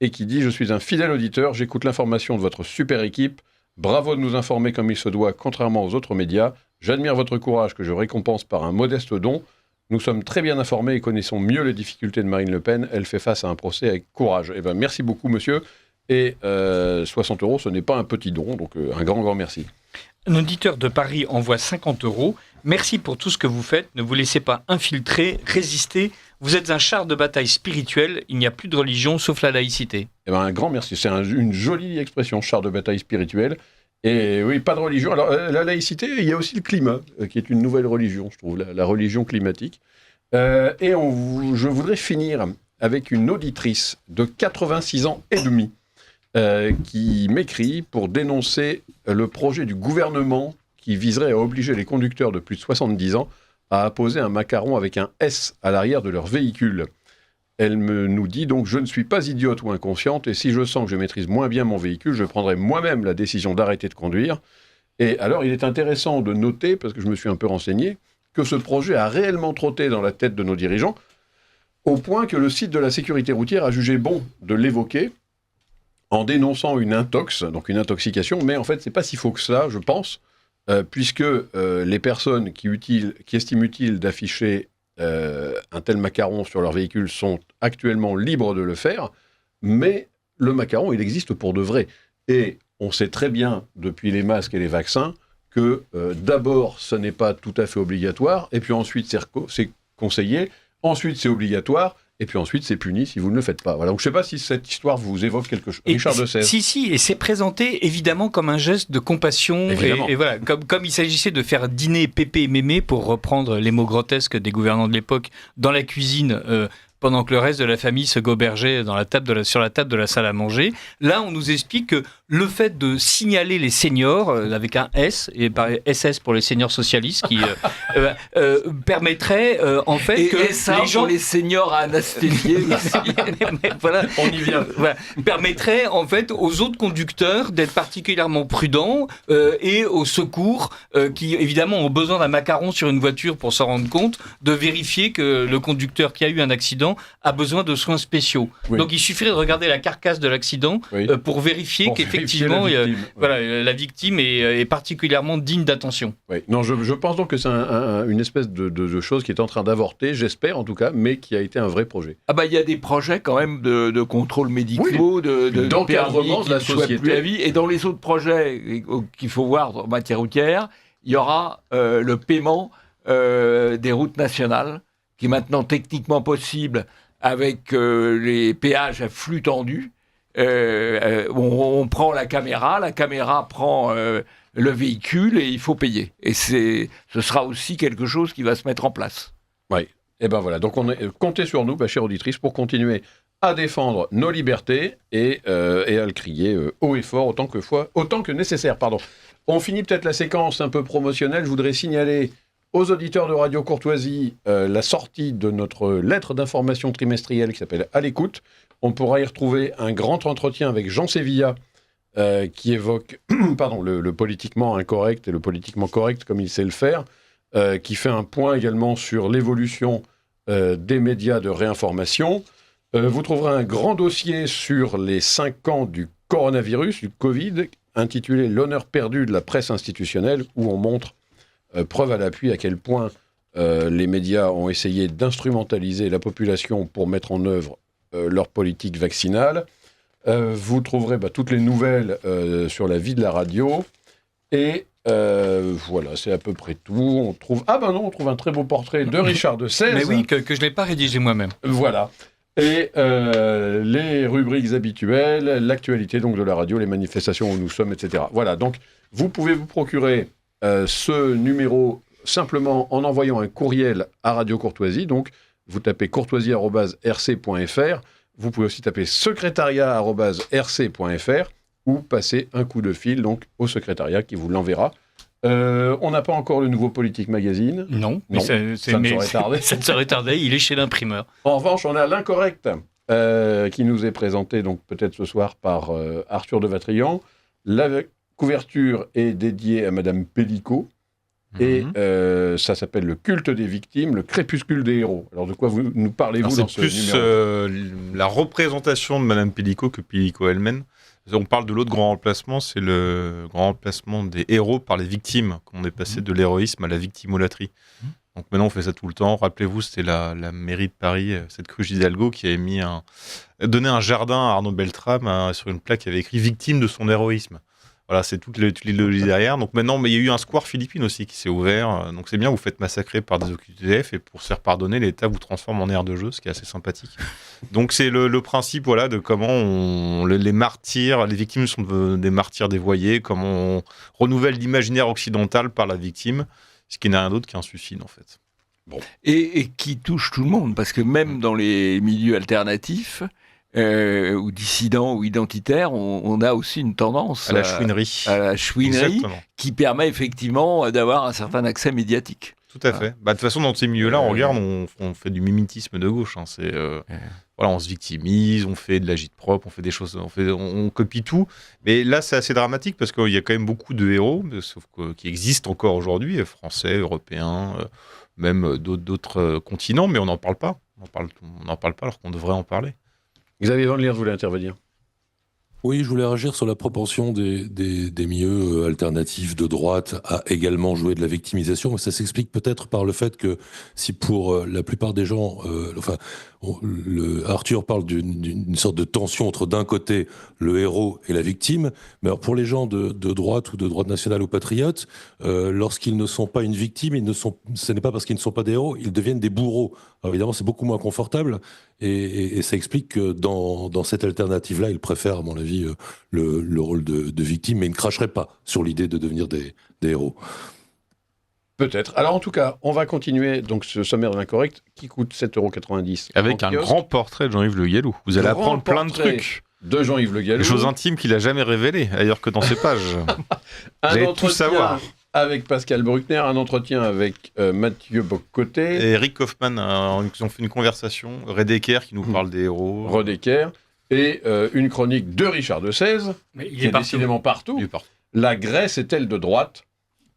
et qui dit « Je suis un fidèle auditeur, j'écoute l'information de votre super équipe. Bravo de nous informer comme il se doit, contrairement aux autres médias. J'admire votre courage que je récompense par un modeste don. Nous sommes très bien informés et connaissons mieux les difficultés de Marine Le Pen. Elle fait face à un procès avec courage. » Eh ben, merci beaucoup, monsieur. Et 60 €, ce n'est pas un petit don, donc un grand merci. Un auditeur de Paris envoie 50 €. Merci pour tout ce que vous faites. Ne vous laissez pas infiltrer, résistez. Vous êtes un char de bataille spirituel. Il n'y a plus de religion sauf la laïcité. Eh ben, un grand merci. C'est une jolie expression, char de bataille spirituel. Et oui, pas de religion. Alors, la laïcité, il y a aussi le climat, qui est une nouvelle religion, je trouve, la religion climatique. Et je voudrais finir avec une auditrice de 86 ans et demi, qui m'écrit pour dénoncer le projet du gouvernement qui viserait à obliger les conducteurs de plus de 70 ans à apposer un macaron avec un S à l'arrière de leur véhicule. Elle nous dit donc « Je ne suis pas idiote ou inconsciente et si je sens que je maîtrise moins bien mon véhicule, je prendrai moi-même la décision d'arrêter de conduire. » Et alors, il est intéressant de noter, parce que je me suis un peu renseigné, que ce projet a réellement trotté dans la tête de nos dirigeants, au point que le site de la sécurité routière a jugé bon de l'évoquer en dénonçant une intox, donc une intoxication, mais en fait, c'est pas si faux que ça, je pense, puisque les personnes qui estiment utile d'afficher un tel macaron sur leur véhicule sont actuellement libres de le faire, mais le macaron, il existe pour de vrai. Et on sait très bien, depuis les masques et les vaccins, que d'abord, ce n'est pas tout à fait obligatoire, et puis ensuite, c'est conseillé, ensuite, c'est obligatoire, et puis ensuite, c'est puni si vous ne le faites pas. Voilà. Donc, je ne sais pas si cette histoire vous évoque quelque chose. Richard de XVI. Si, et c'est présenté évidemment comme un geste de compassion. Et voilà, comme il s'agissait de faire dîner Pépé et Mémé, pour reprendre les mots grotesques des gouvernants de l'époque, dans la cuisine, pendant que le reste de la famille se gobergeait sur la table de la salle à manger. Là, on nous explique que le fait de signaler les seniors, avec un S, et par SS pour les seniors socialistes, qui permettrait en fait que les gens... pour les seniors à anesthésier. Voilà, on y vient. Voilà, permettrait en fait aux autres conducteurs d'être particulièrement prudents et aux secours qui évidemment ont besoin d'un macaron sur une voiture pour s'en rendre compte, de vérifier que le conducteur qui a eu un accident a besoin de soins spéciaux. Oui. Donc il suffirait de regarder la carcasse de l'accident pour vérifier qu'effectivement la victime est particulièrement digne d'attention. Oui. Non, je pense donc que c'est une espèce de chose qui est en train d'avorter, j'espère en tout cas, mais qui a été un vrai projet. Ah bah il y a des projets quand même de contrôle médicaux, d'encadrement de la société. La vie. Et dans les autres projets qu'il faut voir en matière routière, il y aura le paiement des routes nationales, qui est maintenant techniquement possible avec les péages à flux tendu. On prend la caméra prend le véhicule et il faut payer. Et ce sera aussi quelque chose qui va se mettre en place. Oui, et ben voilà. Donc comptez sur nous, chère auditrice, pour continuer à défendre nos libertés et à le crier haut et fort autant que nécessaire. Pardon. On finit peut-être la séquence un peu promotionnelle. Je voudrais signaler aux auditeurs de Radio Courtoisie la sortie de notre lettre d'information trimestrielle qui s'appelle « À l'écoute ». On pourra y retrouver un grand entretien avec Jean Sévilla qui évoque le politiquement incorrect et le politiquement correct comme il sait le faire, qui fait un point également sur l'évolution des médias de réinformation. Vous trouverez un grand dossier sur les 5 ans du coronavirus, du Covid, intitulé « L'honneur perdu de la presse institutionnelle », où on montre, preuve à l'appui, à quel point les médias ont essayé d'instrumentaliser la population pour mettre en œuvre leur politique vaccinale. Vous trouverez toutes les nouvelles sur la vie de la radio. Et voilà, c'est à peu près tout. On trouve un très beau portrait de Richard de Sèze. Mais oui, que je ne l'ai pas rédigé moi-même. Voilà. Et les rubriques habituelles, l'actualité donc de la radio, les manifestations où nous sommes, etc. Voilà, donc vous pouvez vous procurer ce numéro simplement en envoyant un courriel à Radio Courtoisie. Donc vous tapez courtoisie@rc.fr. Vous pouvez aussi taper secrétariat@rc.fr ou passer un coup de fil donc au secrétariat qui vous l'enverra. On n'a pas encore le nouveau Politique Magazine. Non, mais ça ne saurait tarder. Ça ne saurait tarder, il est chez l'imprimeur. En revanche, on a l'Incorrect qui nous est présenté donc peut-être ce soir par Arthur de Vatrigan. La couverture est dédiée à Madame Pellicot. Et ça s'appelle Le culte des victimes, le crépuscule des héros. Alors de quoi nous parlez-vous dans ce numéro ? C'est plus la représentation de Madame Pellicot que Pellicot elle-même. On parle de l'autre grand remplacement, c'est le grand remplacement des héros par les victimes, quand on est passé de l'héroïsme à la victimolatrie. Donc maintenant on fait ça tout le temps. Rappelez-vous, c'était la mairie de Paris, cette cruche Hidalgo, qui avait donné un jardin à Arnaud Beltrame sur une plaque qui avait écrit « Victime de son héroïsme ». Voilà, c'est toute l'idéologie derrière. Donc maintenant, mais il y a eu un square Philippines aussi qui s'est ouvert. Donc c'est bien, vous faites massacrer par des OQTF et pour se faire pardonner, l'État vous transforme en aire de jeu, ce qui est assez sympathique. Donc c'est le principe de comment les martyrs, les victimes sont des martyrs dévoyés, comment on renouvelle l'imaginaire occidental par la victime, ce qui n'est rien d'autre qu'un suicide en fait. Bon. Et qui touche tout le monde, parce que même dans les milieux alternatifs, ou dissidents ou identitaires, on a aussi une tendance à la chouinerie. Qui permet effectivement d'avoir un certain accès médiatique. Tout à fait. De toute façon, dans ces milieux-là, on regarde, on fait du mimétisme de gauche. On se victimise, on fait de l'agite-propre, on fait des choses, on copie tout. Mais là, c'est assez dramatique parce qu'il y a quand même beaucoup de héros, qui existent encore aujourd'hui, français, européens, même d'autres continents, mais on n'en parle pas. On n'en parle pas alors qu'on devrait en parler. Xavier Van Lier voulait intervenir. Oui, je voulais réagir sur la propension des milieux alternatifs de droite à également jouer de la victimisation. Ça s'explique peut-être par le fait que si pour la plupart des gens, Arthur parle d'une sorte de tension entre d'un côté le héros et la victime, mais alors pour les gens de droite ou de droite nationale ou patriotes, lorsqu'ils ne sont pas une victime, ce n'est pas parce qu'ils ne sont pas des héros, ils deviennent des bourreaux. Alors évidemment, c'est beaucoup moins confortable et ça explique que dans cette alternative-là, ils préfèrent, à mon avis, le rôle de victime, mais ils ne cracheraient pas sur l'idée de devenir des héros. Peut-être. Alors en tout cas, on va continuer donc ce sommaire de l'Incorrect qui coûte 7,90 €. Avec un grand portrait de Jean-Yves Le Gallou. Vous allez apprendre plein de trucs. De Jean-Yves Le Gallou. Des choses intimes qu'il n'a jamais révélées, ailleurs que dans ses pages. Vous allez tout savoir. Avec Pascal Bruckner, un entretien avec Mathieu Bock-Côté. Et Eric Kaufmann, ils ont fait une conversation. Redeker qui nous parle des héros. Redeker. Et une chronique de Richard de Sèze, qui est décidément partout. La Grèce est-elle de droite ?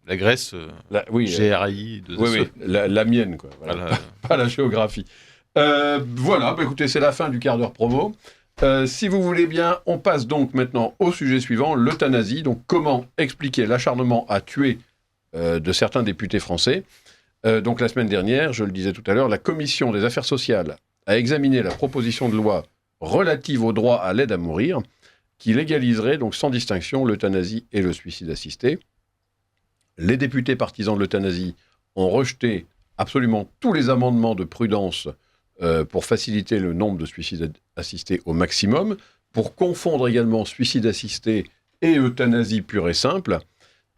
La Grèce, GRI. Oui, la mienne, quoi. Voilà. Pas la géographie. Voilà, écoutez, c'est la fin du quart d'heure promo. Si vous voulez bien, on passe donc maintenant au sujet suivant, l'euthanasie. Donc, comment expliquer l'acharnement à tuer de certains députés français. Donc, la semaine dernière, je le disais tout à l'heure, la Commission des affaires sociales a examiné la proposition de loi relative au droit à l'aide à mourir, qui légaliserait donc sans distinction l'euthanasie et le suicide assisté. Les députés partisans de l'euthanasie ont rejeté absolument tous les amendements de prudence pour faciliter le nombre de suicides assistés au maximum, pour confondre également suicide assisté et euthanasie pure et simple.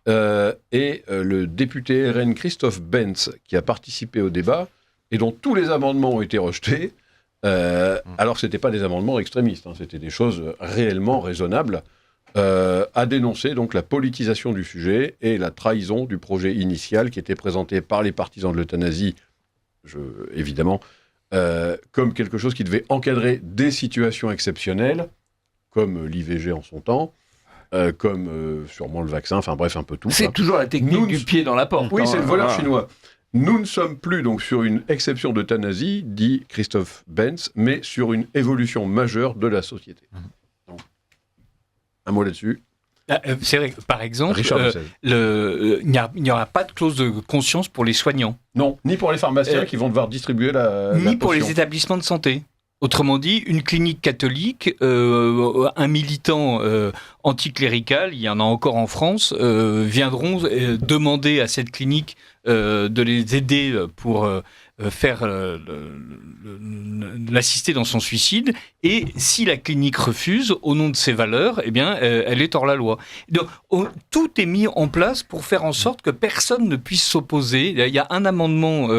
Le député RN Christophe Benz, qui a participé au débat et dont tous les amendements ont été rejetés, Alors, ce n'étaient pas des amendements extrémistes, c'était des choses réellement raisonnables, à dénoncer donc la politisation du sujet et la trahison du projet initial qui était présenté par les partisans de l'euthanasie, évidemment, comme quelque chose qui devait encadrer des situations exceptionnelles, comme l'IVG en son temps, comme sûrement le vaccin, enfin bref, un peu tout. C'est toujours la technique du pied dans la porte. Oui, c'est le voleur chinois. Nous ne sommes plus donc sur une exception d'euthanasie, dit Christophe Benz, mais sur une évolution majeure de la société. Donc, un mot là-dessus. C'est vrai que, par exemple, Richard il n'y aura pas de clause de conscience pour les soignants. Non, ni pour les pharmaciens qui vont devoir distribuer la ni pour potion. les établissements de santé. Autrement dit, une clinique catholique, un militant anticlérical, il y en a encore en France, viendront demander à cette clinique de les aider pour faire l'assister dans son suicide. Et si la clinique refuse, au nom de ses valeurs, eh bien, elle est hors la loi. Donc, tout est mis en place pour faire en sorte que personne ne puisse s'opposer. Il y a un amendement,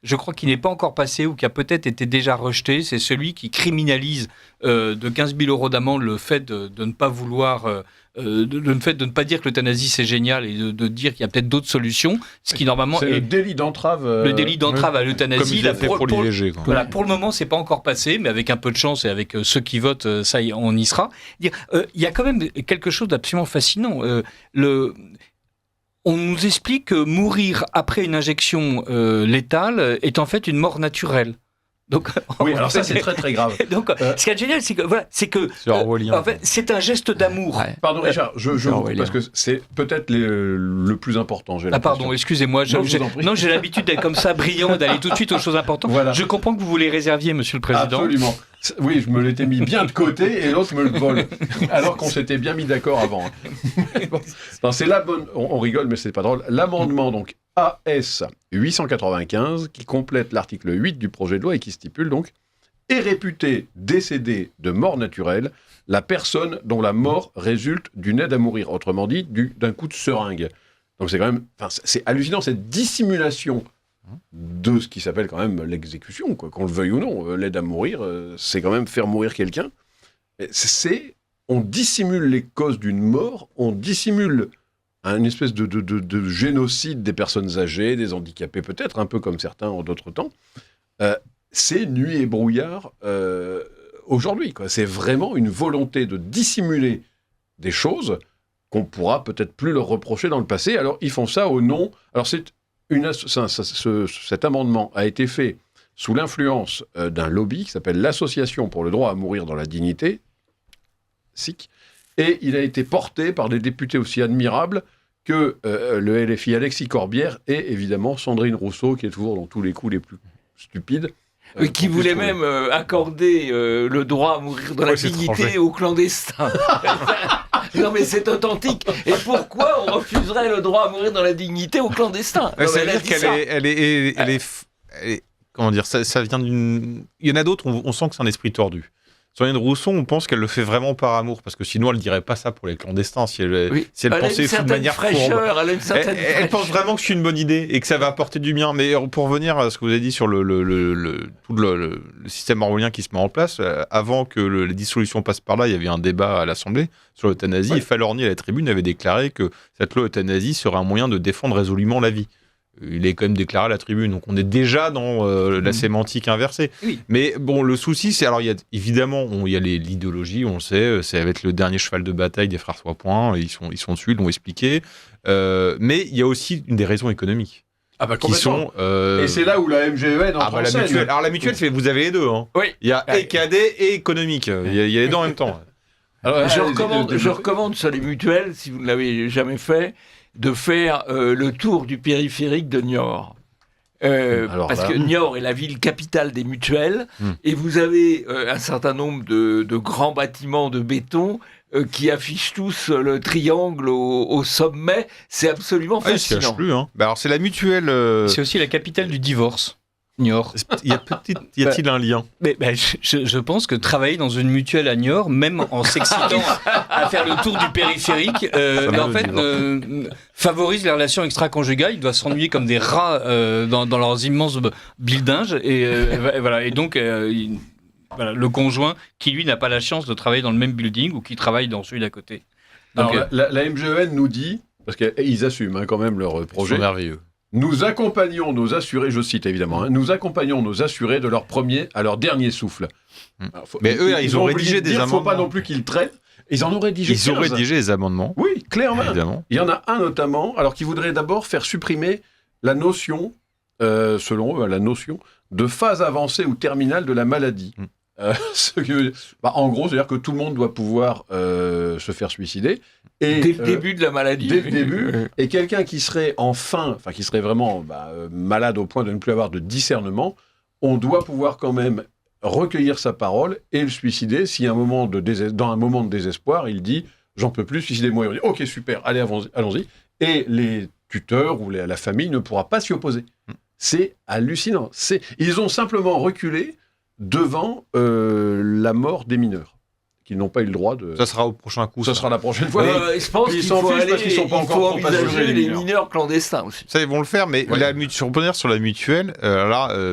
je crois, qui n'est pas encore passé ou qui a peut-être été déjà rejeté. C'est celui qui criminalise de 15 000 € d'amende le fait de ne pas vouloir... le fait de ne pas dire que l'euthanasie c'est génial et de dire qu'il y a peut-être d'autres solutions, ce qui normalement c'est le délit d'entrave. Le délit d'entrave à l'euthanasie. Comme il a fait pour l'IVG. Voilà, pour le moment, c'est pas encore passé, mais avec un peu de chance et avec ceux qui votent, ça, on y sera. Il y a quand même quelque chose d'absolument fascinant. On nous explique que mourir après une injection létale est en fait une mort naturelle. Donc, oui, alors ça c'est très très grave. Donc, ce qui est génial, c'est que en fait, c'est un geste d'amour. Ouais. Pardon Richard, parce que c'est peut-être le plus important. Pardon, excusez-moi. Non, j'ai l'habitude d'être comme ça, brillant, d'aller tout de suite aux choses importantes. Voilà. Je comprends que vous les réserviez, Monsieur le Président. Absolument. Oui, je me l'étais mis bien de côté et l'autre me le vole. Alors qu'on s'était bien mis d'accord avant. Non, c'est la bonne. On rigole, mais c'est pas drôle. L'amendement donc AS 895 qui complète l'article 8 du projet de loi et qui stipule donc est réputée décédée de mort naturelle la personne dont la mort résulte d'une aide à mourir, autrement dit d'un coup de seringue. Donc c'est quand même, c'est hallucinant cette dissimulation de ce qui s'appelle quand même l'exécution, quoi, qu'on le veuille ou non. L'aide à mourir, c'est quand même faire mourir quelqu'un. On dissimule les causes d'une mort, on dissimule une espèce de génocide des personnes âgées, des handicapés peut-être, un peu comme certains en d'autres temps. C'est nuit et brouillard aujourd'hui, quoi. C'est vraiment une volonté de dissimuler des choses qu'on pourra peut-être plus leur reprocher dans le passé. Alors ils font ça au nom... Alors cet amendement a été fait sous l'influence d'un lobby qui s'appelle l'Association pour le droit à mourir dans la dignité, SIC, et il a été porté par des députés aussi admirables que le LFI Alexis Corbière et évidemment Sandrine Rousseau, qui est toujours dans tous les coups les plus stupides. Qui voulait même accorder le droit à mourir dans la dignité aux clandestins. Non mais c'est authentique. Et pourquoi on refuserait le droit à mourir dans la dignité aux clandestins? C'est-à-dire qu'elle est comment dire, ça vient d'une... Il y en a d'autres, on sent que c'est un esprit tordu. Sandrine Rousseau, on pense qu'elle le fait vraiment par amour, parce que sinon elle ne dirait pas ça pour les clandestins, si elle pensait de manière fraîcheur, courbe. Elle pense vraiment que c'est une bonne idée et que ça va apporter du bien. Mais pour revenir à ce que vous avez dit sur tout le système orwellien qui se met en place, avant que les dissolutions passent par là, il y avait un débat à l'Assemblée sur l'euthanasie, et Falorni à la tribune avait déclaré que cette loi euthanasie serait un moyen de défendre résolument la vie. Il est quand même déclaré à la tribune, donc on est déjà dans la sémantique inversée. Oui. Mais bon, le souci, c'est alors il y a évidemment il y a l'idéologie, on le sait, ça va être le dernier cheval de bataille des frères Soipoint, ils sont dessus, ils l'ont expliqué. Mais il y a aussi des raisons économiques. Ah bah complètement. Et c'est là où la MGEN entre en scène. Alors la mutuelle, vous avez les deux. Hein. Oui. Il y a et cadet et économique. Il y a les deux en même temps. Alors, je recommande sur les mutuelles, si vous ne l'avez jamais fait, de faire le tour du périphérique de Niort. Parce que Niort est la ville capitale des mutuelles, et vous avez un certain nombre de grands bâtiments de béton qui affichent tous le triangle au sommet. C'est absolument fascinant. Ça plus, hein. Alors c'est la mutuelle... C'est aussi la capitale du divorce. Niort. Y a-t-il un lien? Je pense que travailler dans une mutuelle à Niort, même en s'excitant à faire le tour du périphérique, en fait, favorise les relations extra-conjugales. Ils doivent s'ennuyer comme des rats dans leurs immenses buildings. Et voilà. Et donc, voilà, le conjoint qui, lui, n'a pas la chance de travailler dans le même building ou qui travaille dans celui d'à côté. Donc, Alors, la MGEN nous dit, parce qu'ils assument quand même leur Ils projet, sont merveilleux. nous accompagnons nos assurés, je cite évidemment, nous accompagnons nos assurés de leur premier à leur dernier souffle. Alors, Mais eux, ils ont oublié rédigé de des dire, faut pas amendements. non plus qu'ils traînent. Ils en ont rédigé Ils ont 15. rédigé les amendements, Oui, clairement. évidemment. Il y en a un notamment, alors qui voudrait d'abord faire supprimer la notion, selon eux, la notion de phase avancée ou terminale de la maladie. En gros, c'est-à-dire que tout le monde doit pouvoir se faire suicider. Et, Dès le début de la maladie. dès le début, et quelqu'un qui serait qui serait vraiment malade au point de ne plus avoir de discernement, on doit pouvoir quand même recueillir sa parole et le suicider si dans un moment de désespoir, il dit « j'en peux plus, suicidez-moi ». On dit « ok, super, allez, allons-y ». Et les tuteurs ou la famille ne pourra pas s'y opposer. C'est hallucinant. Ils ont simplement reculé devant la mort des mineurs, qui n'ont pas eu le droit de... Ça sera au prochain coup. Ça sera la prochaine fois. Je pense Ils qu'il s'en faut fichent aller, parce qu'ils sont pas il encore faut trop assurés, envisager les les mineurs. mineurs clandestins aussi. Ça, ils vont le faire, mais Ouais. sur revenir sur la mutuelle,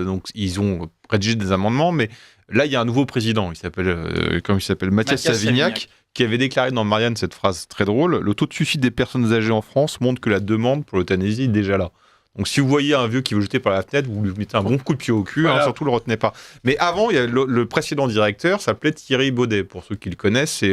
donc ils ont rédigé des amendements, mais là, il y a un nouveau président, il s'appelle Mathias Savignac, qui avait déclaré dans Marianne cette phrase très drôle: le taux de suicide des personnes âgées en France montre que la demande pour l'euthanasie est déjà là. Donc si vous voyez un vieux qui veut jeter par la fenêtre, vous lui mettez un bon coup de pied au cul, Voilà. surtout le retenez pas. Mais avant, il y a le précédent directeur s'appelait Thierry Baudet, pour ceux qui le connaissent.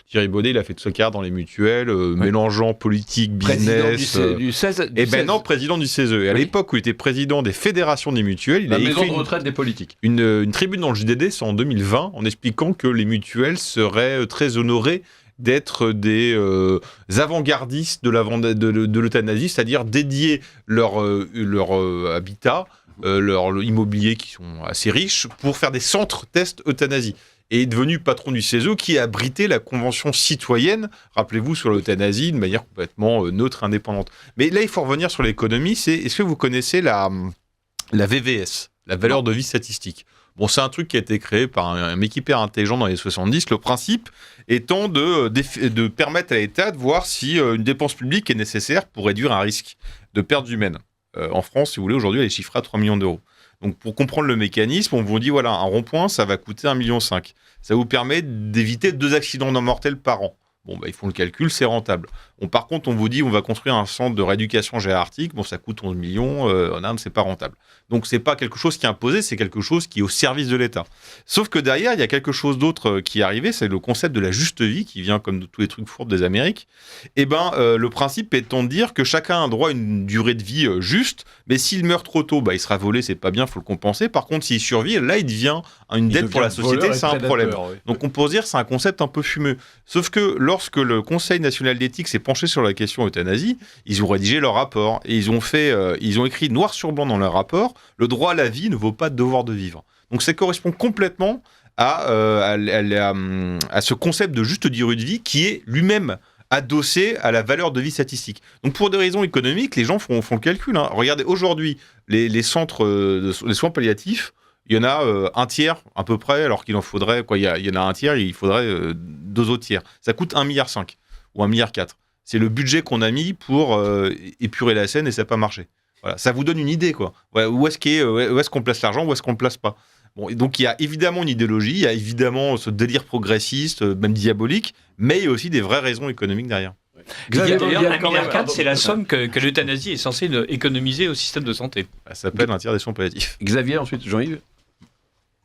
Thierry Baudet, il a fait toute sa carrière dans les mutuelles, mélangeant politique, Président business. du 16. Et maintenant, président du CESE. Et à Oui. l'époque où il était président des fédérations des mutuelles, il La a maison écrit de retraite des politiques. une tribune dans le JDD, c'est en 2020, en expliquant que les mutuelles seraient très honorées d'être des avant-gardistes de l'euthanasie, c'est-à-dire dédier leur habitat, leur immobilier qui sont assez riches, pour faire des centres tests euthanasie. Et est devenu patron du CESE qui a abrité la convention citoyenne, rappelez-vous, sur l'euthanasie, de manière complètement neutre et indépendante. Mais là, il faut revenir sur l'économie. Est-ce que vous connaissez la VVS, la valeur de vie statistique? Bon, c'est un truc qui a été créé par un mec hyper intelligent dans les 70. Le principe étant de permettre à l'État de voir si une dépense publique est nécessaire pour réduire un risque de perte humaine. En France, si vous voulez, aujourd'hui, elle est chiffrée à 3 millions d'euros. Donc, pour comprendre le mécanisme, on vous dit, voilà, un rond-point, ça va coûter 1,5 million. Ça vous permet d'éviter 2 accidents non mortels par an. Bon, ils font le calcul, c'est rentable. Bon, par contre, on vous dit, on va construire un centre de rééducation gériatrique. Bon, ça coûte 11 millions. En Inde, c'est pas rentable. Donc, c'est pas quelque chose qui est imposé, c'est quelque chose qui est au service de l'État. Sauf que derrière, il y a quelque chose d'autre qui est arrivé, c'est le concept de la juste vie, qui vient comme de tous les trucs fourbes des Amériques. Le principe étant de dire que chacun a droit à une durée de vie juste, mais s'il meurt trop tôt, il sera volé, c'est pas bien, faut le compenser. Par contre, s'il survit, là, il devient une dette pour la société, c'est un problème. Donc on peut se dire c'est un concept un peu fumeux. Sauf que lorsque le Conseil national d'éthique s'est penché sur la question euthanasie, ils ont rédigé leur rapport et ils ont écrit noir sur blanc dans leur rapport: le droit à la vie ne vaut pas de devoir de vivre. Donc ça correspond complètement à ce concept de juste durée de vie qui est lui-même adossé à la valeur de vie statistique. Donc pour des raisons économiques, les gens font le calcul. Regardez, aujourd'hui, les centres les soins palliatifs, il y en a un tiers à peu près, alors qu'il en faudrait, il y en a un tiers, il faudrait 2 autres tiers. Ça coûte 1,5 milliard ou 1,4 milliard. C'est le budget qu'on a mis pour épurer la scène et ça n'a pas marché. Voilà, ça vous donne une idée, quoi. Où est-ce qu'on place l'argent, où est-ce qu'on ne le place pas. Bon, et donc il y a évidemment une idéologie, il y a évidemment ce délire progressiste, même diabolique, mais il y a aussi des vraies raisons économiques derrière. D'ailleurs, il y a 1,4 quand milliard, même- c'est la somme que l'euthanasie est censée économiser au système de santé. Ça s'appelle un tiers des soins palliatifs. Xavier, ensuite, Jean-Yves.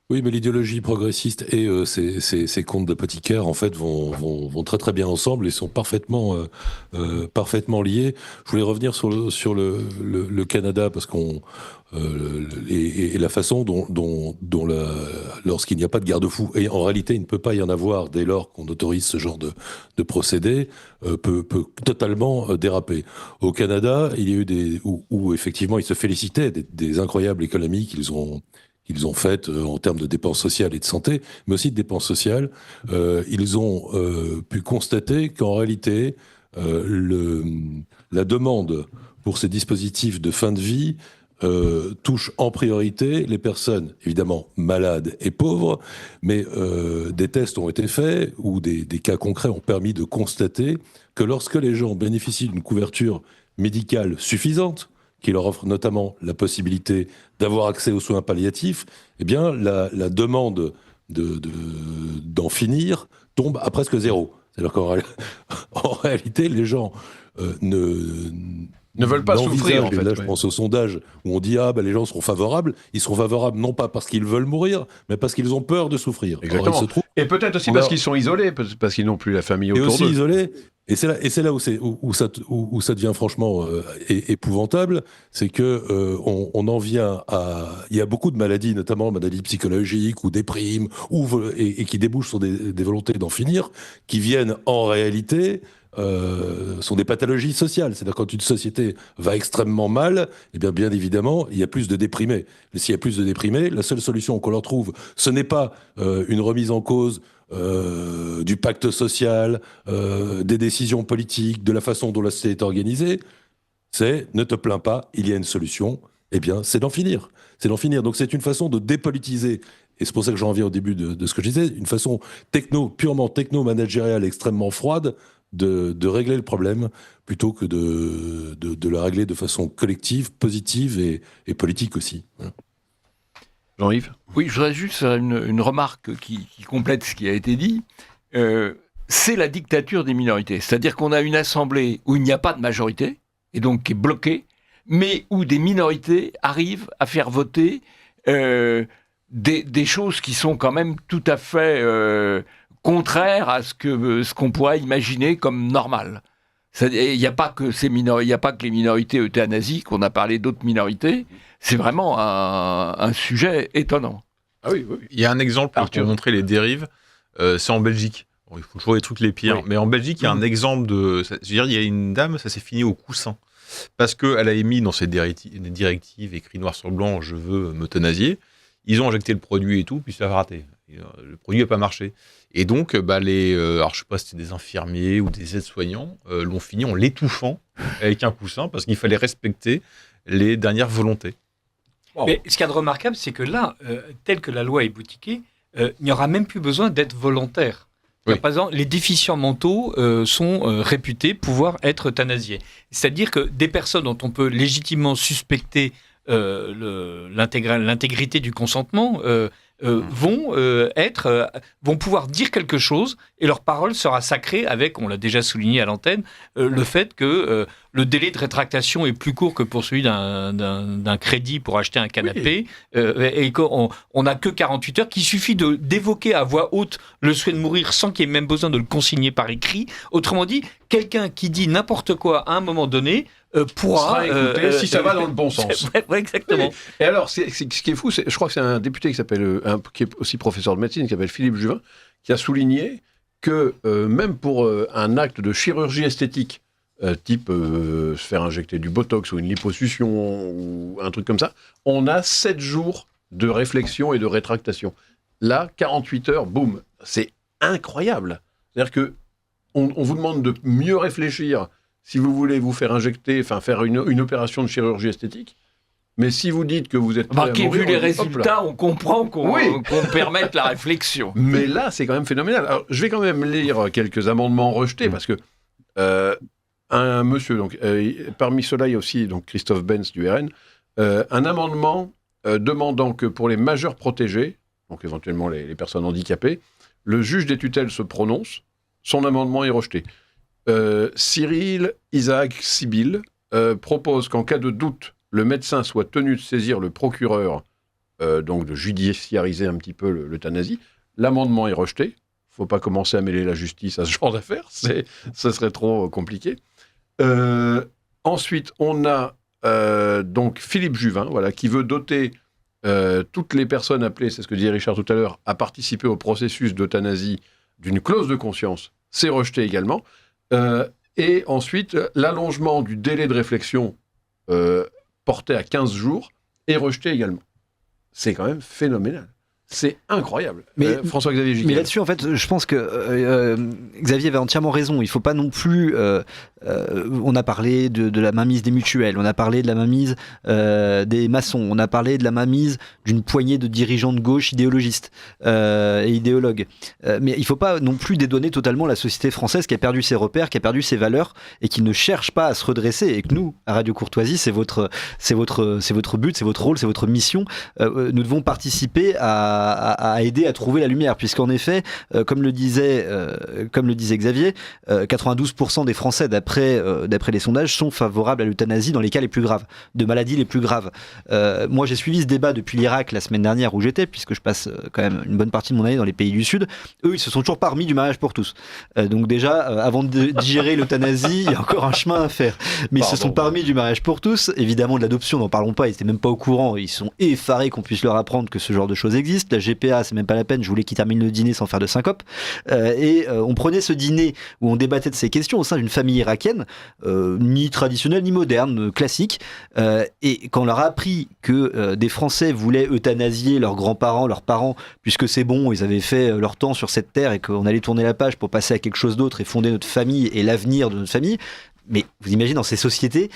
Oui, mais l'idéologie progressiste et ces contes d'apothicaires, en fait, vont très très bien ensemble et sont parfaitement liés. Je voulais revenir sur le Canada, parce qu'on et la façon dont lorsqu'il n'y a pas de garde-fou, et en réalité il ne peut pas y en avoir dès lors qu'on autorise ce genre de procédé, peut totalement déraper. Au Canada, il y a eu où effectivement ils se félicitaient des incroyables économies qu'ils ont faites en termes de dépenses sociales et de santé, mais aussi de dépenses sociales. Ils ont pu constater qu'en réalité, la demande pour ces dispositifs de fin de vie touche en priorité les personnes évidemment malades et pauvres, mais des tests ont été faits où des cas concrets ont permis de constater que lorsque les gens bénéficient d'une couverture médicale suffisante, qui leur offre notamment la possibilité d'avoir accès aux soins palliatifs, eh bien la demande d'en finir tombe à presque zéro. C'est-à-dire qu'en réalité, les gens ne veulent pas souffrir, en fait. Là, je pense au sondage où on dit les gens seront favorables. Ils seront favorables non pas parce qu'ils veulent mourir, mais parce qu'ils ont peur de souffrir. Exactement. Alors, et peut-être aussi parce qu'ils sont isolés, parce qu'ils n'ont plus la famille autour d'eux. Et aussi isolés. Et c'est là où ça devient franchement épouvantable, c'est que on en vient à... Il y a beaucoup de maladies, notamment maladies psychologiques ou déprimes, et qui débouchent sur des volontés d'en finir, qui viennent en réalité... sont des pathologies sociales. C'est-à-dire quand une société va extrêmement mal, eh bien évidemment, il y a plus de déprimés. Et s'il y a plus de déprimés, la seule solution qu'on leur trouve, ce n'est pas une remise en cause du pacte social, des décisions politiques, de la façon dont la société est organisée, c'est ne te plains pas, il y a une solution, eh bien c'est d'en finir. C'est d'en finir. Donc c'est une façon de dépolitiser. Et c'est pour ça que j'en reviens au début de ce que je disais, une façon purement techno-managériale extrêmement froide de régler le problème plutôt que de le régler de façon collective, positive et politique aussi. Jean-Yves ? Oui, je voudrais juste faire une remarque qui complète ce qui a été dit. C'est la dictature des minorités. C'est-à-dire qu'on a une assemblée où il n'y a pas de majorité, et donc qui est bloquée, mais où des minorités arrivent à faire voter des choses qui sont quand même tout à fait... contraire à ce qu'on pourrait imaginer comme normal. Il n'y a pas que les minorités euthanasiques, on a parlé d'autres minorités, c'est vraiment un sujet étonnant. Ah oui. Il y a un exemple pour montrer les dérives, c'est en Belgique. Bon, il faut toujours les trucs les pires, oui. Mais en Belgique, il y a un exemple de... il y a une dame, ça s'est fini au coussin, parce qu'elle a émis dans ses directives écrit noir sur blanc, je veux m'euthanasier. Ils ont injecté le produit et tout, puis ça a raté. Le produit n'a pas marché. Et donc, alors je sais pas si c'était des infirmiers ou des aides-soignants, l'ont fini en l'étouffant avec un coussin parce qu'il fallait respecter les dernières volontés. Wow. Mais ce qu'il y a de remarquable, c'est que là, tel que la loi est boutiquée, il n'y aura même plus besoin d'être volontaire. Oui. Par exemple, les déficients mentaux sont réputés pouvoir être euthanasiés. C'est-à-dire que des personnes dont on peut légitimement suspecter l'intégrité du consentement vont pouvoir dire quelque chose et leur parole sera sacrée avec, on l'a déjà souligné à l'antenne, le fait que le délai de rétractation est plus court que pour celui d'un crédit pour acheter un canapé, et qu'on n'a que 48 heures, qu'il suffit d'évoquer à voix haute le souhait de mourir sans qu'il y ait même besoin de le consigner par écrit. Autrement dit, quelqu'un qui dit n'importe quoi à un moment donné pourra écouter si ça va dans le bon sens. Ouais, exactement. Oui. Et alors, ce qui est fou, je crois que c'est un député qui est aussi professeur de médecine, qui s'appelle Philippe Juvin, qui a souligné que même pour un acte de chirurgie esthétique, type se faire injecter du botox ou une liposuction ou un truc comme ça, on a 7 jours de réflexion et de rétractation. Là, 48 heures, boum, c'est incroyable. C'est-à-dire que on vous demande de mieux réfléchir si vous voulez vous faire injecter, faire une opération de chirurgie esthétique. Mais si vous dites que vous êtes prêt à mourir, vu les résultats, on comprend qu'on permette la réflexion. Mais là, c'est quand même phénoménal. Alors, je vais quand même lire quelques amendements rejetés, parce que un monsieur, donc, parmi ceux-là, il y a aussi donc, Christophe Benz du RN, un amendement demandant que pour les majeurs protégés, donc éventuellement les personnes handicapées, le juge des tutelles se prononce. Son amendement est rejeté. Cyril Isaac Sibyl propose qu'en cas de doute, le médecin soit tenu de saisir le procureur, donc de judiciariser un petit peu l'euthanasie. L'amendement est rejeté. Il ne faut pas commencer à mêler la justice à ce genre d'affaires. Ça serait trop compliqué. Ensuite, on a donc Philippe Juvin, qui veut doter toutes les personnes appelées, c'est ce que disait Richard tout à l'heure, à participer au processus d'euthanasie d'une clause de conscience. C'est rejeté également. Et ensuite, l'allongement du délai de réflexion porté à 15 jours est rejeté également. C'est quand même phénoménal. C'est incroyable. Mais François-Xavier Giquel. Mais là-dessus, en fait, je pense que Xavier avait entièrement raison. Il ne faut pas non plus... on a parlé de la mainmise des mutuelles, on a parlé de la mainmise des maçons, on a parlé de la mainmise d'une poignée de dirigeants de gauche idéologistes et idéologues. Mais il ne faut pas non plus dédouaner totalement la société française qui a perdu ses repères, qui a perdu ses valeurs et qui ne cherche pas à se redresser. Et que nous, à Radio Courtoisie, c'est votre but, c'est votre rôle, c'est votre mission. Nous devons participer à a aidé à trouver la lumière, puisqu'en effet, comme le disait Xavier, 92% des Français, d'après les sondages, sont favorables à l'euthanasie dans les cas les plus graves, de maladies les plus graves. Moi, j'ai suivi ce débat depuis l'Irak la semaine dernière où j'étais, puisque je passe quand même une bonne partie de mon année dans les pays du Sud. Eux, ils se sont toujours pas remis du mariage pour tous. Donc déjà, avant de digérer l'euthanasie, il y a encore un chemin à faire. Mais ils se sont pas remis du mariage pour tous. Évidemment, de l'adoption, n'en parlons pas, ils étaient même pas au courant. Ils sont effarés qu'on puisse leur apprendre que ce genre de choses existe. La GPA, c'est même pas la peine. Je voulais qu'ils terminent le dîner sans faire de syncope. On prenait ce dîner où on débattait de ces questions au sein d'une famille irakienne, ni traditionnelle ni moderne, classique. Et quand on leur a appris que des Français voulaient euthanasier leurs grands-parents, leurs parents, puisque c'est bon, ils avaient fait leur temps sur cette terre et qu'on allait tourner la page pour passer à quelque chose d'autre et fonder notre famille et l'avenir de notre famille. Mais vous imaginez dans ces sociétés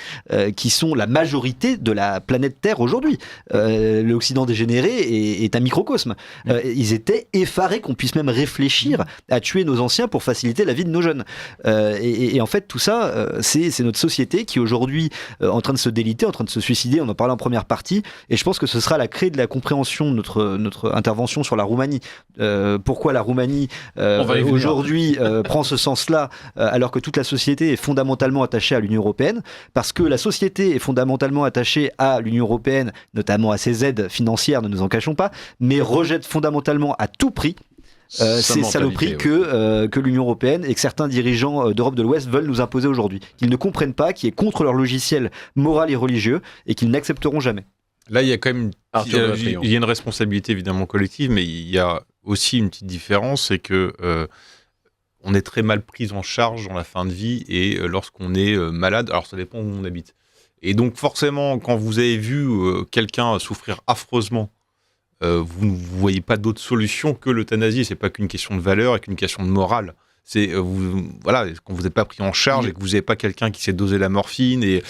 qui sont la majorité de la planète Terre aujourd'hui. L'Occident dégénéré est un microcosme. Ils étaient effarés qu'on puisse même réfléchir à tuer nos anciens pour faciliter la vie de nos jeunes. Et en fait, tout ça, c'est notre société qui aujourd'hui est en train de se déliter, en train de se suicider. On en parlait en première partie. Et je pense que ce sera la clé de la compréhension de notre intervention sur la Roumanie. Pourquoi la Roumanie aujourd'hui prend ce sens-là alors que toute la société est fondamentalement attachée à l'Union européenne, parce que la société est fondamentalement attachée à l'Union européenne, notamment à ses aides financières, ne nous en cachons pas, mais rejette fondamentalement à tout prix ces saloperies que l'Union européenne et que certains dirigeants d'Europe de l'Ouest veulent nous imposer aujourd'hui, qu'ils ne comprennent pas, qui est contre leur logiciel moral et religieux et qu'ils n'accepteront jamais. Là, il y a quand même il y a une responsabilité évidemment collective, mais il y a aussi une petite différence, c'est que on est très mal pris en charge dans la fin de vie et lorsqu'on est malade, alors ça dépend où on habite. Et donc forcément, quand vous avez vu quelqu'un souffrir affreusement, vous ne voyez pas d'autre solution que l'euthanasie. C'est pas qu'une question de valeur et qu'une question de morale. C'est quand vous n'êtes pas pris en charge et que vous n'avez pas quelqu'un qui sait doser la morphine et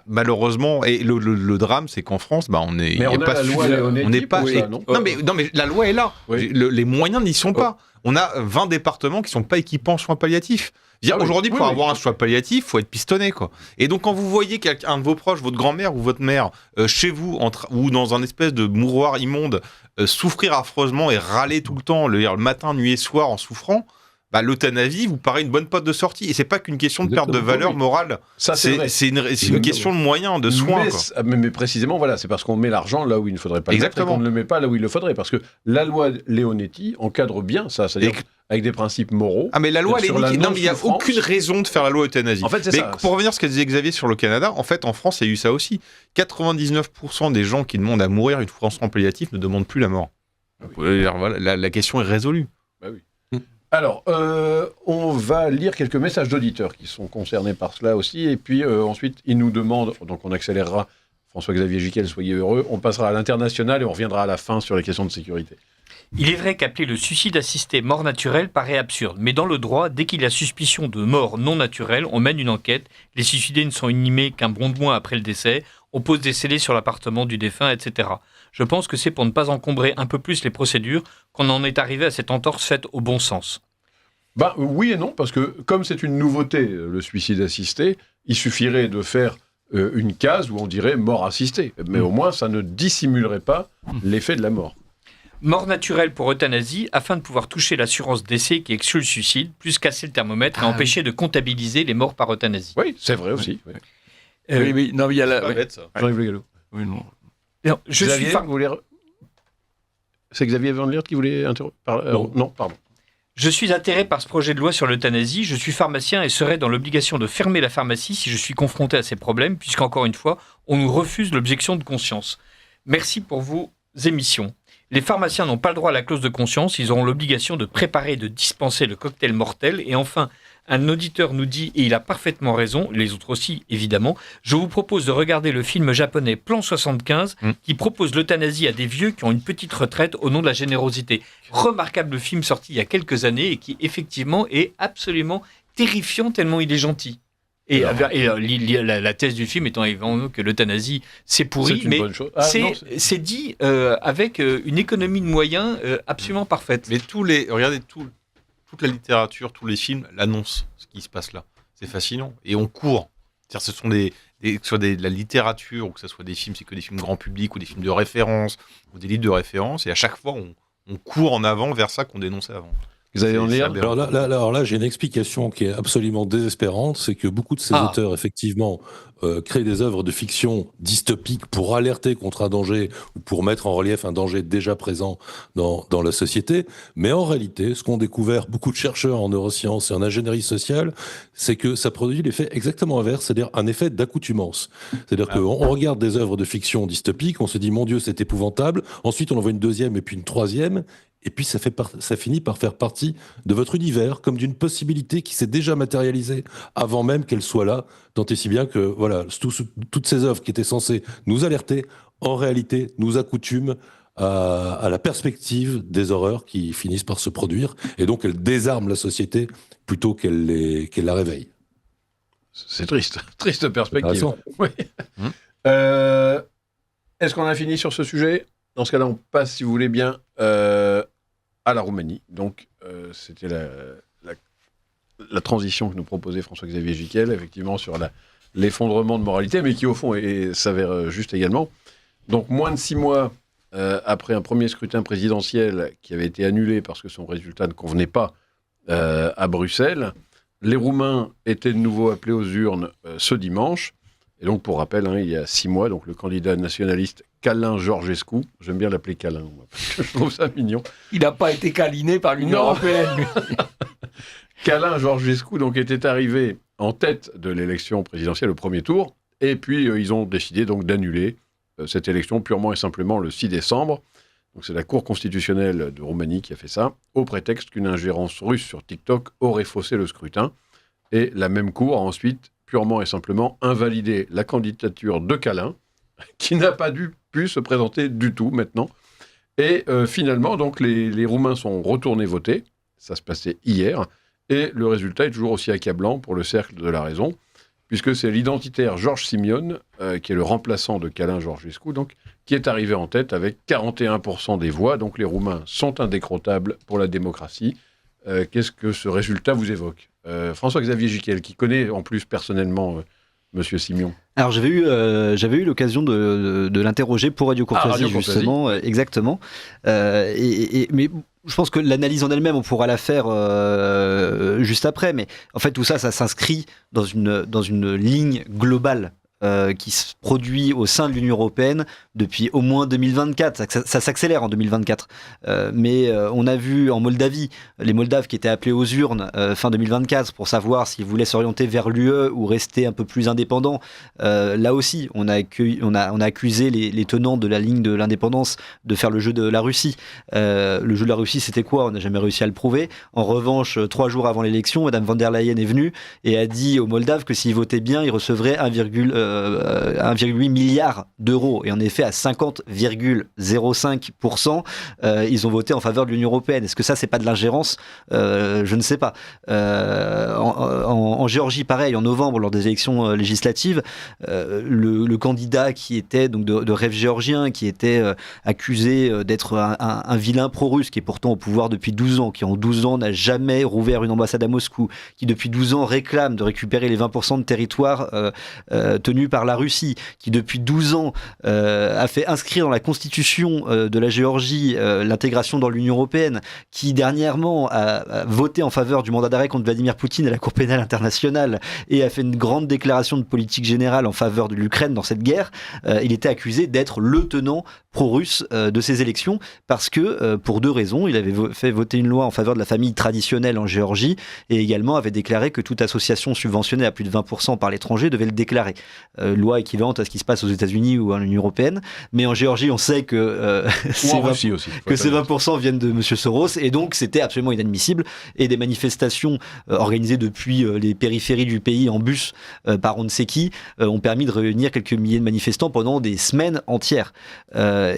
malheureusement, et le drame, c'est qu'en France, on est. Mais on a la loi Leonetti pour ça, non ? Non mais la loi est là. Oui. Les moyens n'y sont pas. On a 20 départements qui sont pas équipés en soins palliatifs. Aujourd'hui, pour avoir un soin palliatif, faut être pistonné, quoi. Et donc, quand vous voyez quelqu'un de vos proches, votre grand-mère ou votre mère, chez vous, ou dans un espèce de mouroir immonde, souffrir affreusement et râler tout le temps, le matin, nuit et soir en souffrant, l'euthanasie vous paraît une bonne porte de sortie. Et c'est pas qu'une question de perte de valeur morale. Ça, c'est une question de moyens, de soins. Mais précisément, c'est parce qu'on met l'argent là où il ne faudrait pas le mettre et qu'on ne le met pas là où il le faudrait. Parce que la loi Leonetti encadre bien ça, c'est-à-dire avec des principes moraux. Ah mais la loi Leonetti, non mais il n'y a aucune raison de faire la loi euthanasie. En fait, c'est ça. Pour revenir à ce que disait Xavier sur le Canada, en fait, en France, il y a eu ça aussi. 99% des gens qui demandent à mourir une souffrance palliative ne demandent plus la mort. La question est résolue. Alors, on va lire quelques messages d'auditeurs qui sont concernés par cela aussi, et puis ensuite, ils nous demandent, donc on accélérera, François-Xavier Giquel, soyez heureux, on passera à l'international et on reviendra à la fin sur les questions de sécurité. Il est vrai qu'appeler le suicide assisté mort naturelle paraît absurde, mais dans le droit, dès qu'il y a suspicion de mort non naturelle, on mène une enquête, les suicidés ne sont inhumés qu'un bon mois après le décès, on pose des scellés sur l'appartement du défunt, etc. Je pense que c'est pour ne pas encombrer un peu plus les procédures qu'on en est arrivé à cette entorse faite au bon sens. Oui et non, parce que comme c'est une nouveauté, le suicide assisté, il suffirait de faire une case où on dirait mort assistée. Mais au moins, ça ne dissimulerait pas l'effet de la mort. Mort naturelle pour euthanasie, afin de pouvoir toucher l'assurance décès qui exclut le suicide, plus casser le thermomètre et empêcher de comptabiliser les morts par euthanasie. Oui, c'est vrai aussi. Oui. Non, il y a la... C'est pas bête, ça. Jean-Yves Le Gallot. Oui, non. Non, Xavier, vous voulez... C'est Xavier Van Liert qui voulait interroger non, pardon. Je suis atterré par ce projet de loi sur l'euthanasie. Je suis pharmacien et serai dans l'obligation de fermer la pharmacie si je suis confronté à ces problèmes, puisqu'encore une fois, on nous refuse l'objection de conscience. Merci pour vos émissions. Les pharmaciens n'ont pas le droit à la clause de conscience. Ils auront l'obligation de préparer et de dispenser le cocktail mortel. Et enfin, un auditeur nous dit, et il a parfaitement raison, les autres aussi évidemment, je vous propose de regarder le film japonais Plan 75 qui propose l'euthanasie à des vieux qui ont une petite retraite au nom de la générosité. Remarquable film sorti il y a quelques années et qui effectivement est absolument terrifiant tellement il est gentil. Et la thèse du film étant évidemment que l'euthanasie c'est pourri, c'est une mais bonne chose. c'est dit avec une économie de moyens absolument parfaite. Mais regardez toute la littérature, tous les films l'annoncent, ce qui se passe là. C'est fascinant. Et on court. C'est-à-dire, ce sont que ce soit de la littérature, ou que ce soit des films, c'est que des films grand public, ou des films de référence, ou des livres de référence. Et à chaque fois, on court en avant vers ça qu'on dénonçait avant. Vous allez en C'est lire aberrant. Alors là, j'ai une explication qui est absolument désespérante, c'est que beaucoup de ces auteurs, effectivement, créent des œuvres de fiction dystopiques pour alerter contre un danger ou pour mettre en relief un danger déjà présent dans la société. Mais en réalité, ce qu'ont découvert beaucoup de chercheurs en neurosciences et en ingénierie sociale, c'est que ça produit l'effet exactement inverse, c'est-à-dire un effet d'accoutumance. C'est-à-dire qu'on regarde des œuvres de fiction dystopiques, on se dit, mon Dieu, c'est épouvantable. Ensuite, on en voit une deuxième et puis une troisième. Et puis ça finit par faire partie de votre univers, comme d'une possibilité qui s'est déjà matérialisée avant même qu'elle soit là, tant et si bien que voilà, toutes ces œuvres qui étaient censées nous alerter, en réalité, nous accoutument à la perspective des horreurs qui finissent par se produire, et donc elles désarment la société plutôt qu'elle la réveille. C'est triste, triste perspective. Intéressant. Oui. Est-ce qu'on a fini sur ce sujet ? Dans ce cas-là, on passe, si vous voulez bien, à la Roumanie. Donc, c'était la transition que nous proposait François-Xavier Giquel, effectivement, sur l'effondrement de moralité, mais qui, au fond, s'avère juste également. Donc, moins de 6 mois après un premier scrutin présidentiel qui avait été annulé parce que son résultat ne convenait pas à Bruxelles, les Roumains étaient de nouveau appelés aux urnes ce dimanche. Et donc, pour rappel, il y a 6 mois, donc le candidat nationaliste Călin Georgescu, j'aime bien l'appeler Călin, moi, parce que je trouve ça mignon. Il n'a pas été câliné par l'Union européenne. Călin Georgescu donc était arrivé en tête de l'élection présidentielle au premier tour, et puis ils ont décidé donc d'annuler cette élection purement et simplement le 6 décembre. Donc c'est la Cour constitutionnelle de Roumanie qui a fait ça, au prétexte qu'une ingérence russe sur TikTok aurait faussé le scrutin. Et la même Cour a ensuite purement et simplement invalidé la candidature de Călin, qui n'a pas pu se présenter du tout maintenant. Et finalement, donc, les Roumains sont retournés voter. Ça se passait hier. Et le résultat est toujours aussi accablant pour le cercle de la raison, puisque c'est l'identitaire George Simion, qui est le remplaçant de Călin Georgescu, donc, qui est arrivé en tête avec 41% des voix. Donc les Roumains sont indécrottables pour la démocratie. Qu'est-ce que ce résultat vous évoque ? François-Xavier Giquel, qui connaît en plus personnellement Monsieur Simion. Alors j'avais eu l'occasion de l'interroger pour Radio Courtoisie, justement, exactement. Mais je pense que l'analyse en elle-même, on pourra la faire juste après. Mais en fait, tout ça s'inscrit dans une ligne globale qui se produit au sein de l'Union européenne depuis au moins 2024. Ça s'accélère en 2024. Mais on a vu en Moldavie, les Moldaves qui étaient appelés aux urnes fin 2024 pour savoir s'ils voulaient s'orienter vers l'UE ou rester un peu plus indépendants. Là aussi, on a accusé les tenants de la ligne de l'indépendance de faire le jeu de la Russie. Le jeu de la Russie, c'était quoi ? On n'a jamais réussi à le prouver. En revanche, 3 jours avant l'élection, Madame von der Leyen est venue et a dit aux Moldaves que s'ils votaient bien, ils recevraient 1,8 milliard d'euros. Et en effet, à 50,05%, ils ont voté en faveur de l'Union européenne. Est-ce que ça, c'est pas de l'ingérence ? Je ne sais pas. En Géorgie, pareil, en novembre, lors des élections législatives, le candidat qui était donc de rêve géorgien, qui était accusé d'être un vilain pro-russe, qui est pourtant au pouvoir depuis 12 ans, qui en 12 ans n'a jamais rouvert une ambassade à Moscou, qui depuis 12 ans réclame de récupérer les 20% de territoire tenus par la Russie, qui depuis 12 ans a fait inscrire dans la constitution de la Géorgie l'intégration dans l'Union européenne, qui dernièrement a voté en faveur du mandat d'arrêt contre Vladimir Poutine à la Cour pénale internationale et a fait une grande déclaration de politique générale en faveur de l'Ukraine dans cette guerre, il était accusé d'être le tenant pro-russe de ces élections parce que, pour 2 raisons, il avait fait voter une loi en faveur de la famille traditionnelle en Géorgie et également avait déclaré que toute association subventionnée à plus de 20% par l'étranger devait le déclarer. Loi équivalente à ce qui se passe aux États-Unis ou à l'Union européenne. Mais en Géorgie, on sait que ces 20% viennent de M. Soros et donc c'était absolument inadmissible. Et des manifestations organisées depuis les périphéries du pays en bus par on ne sait qui ont permis de réunir quelques milliers de manifestants pendant des semaines entières.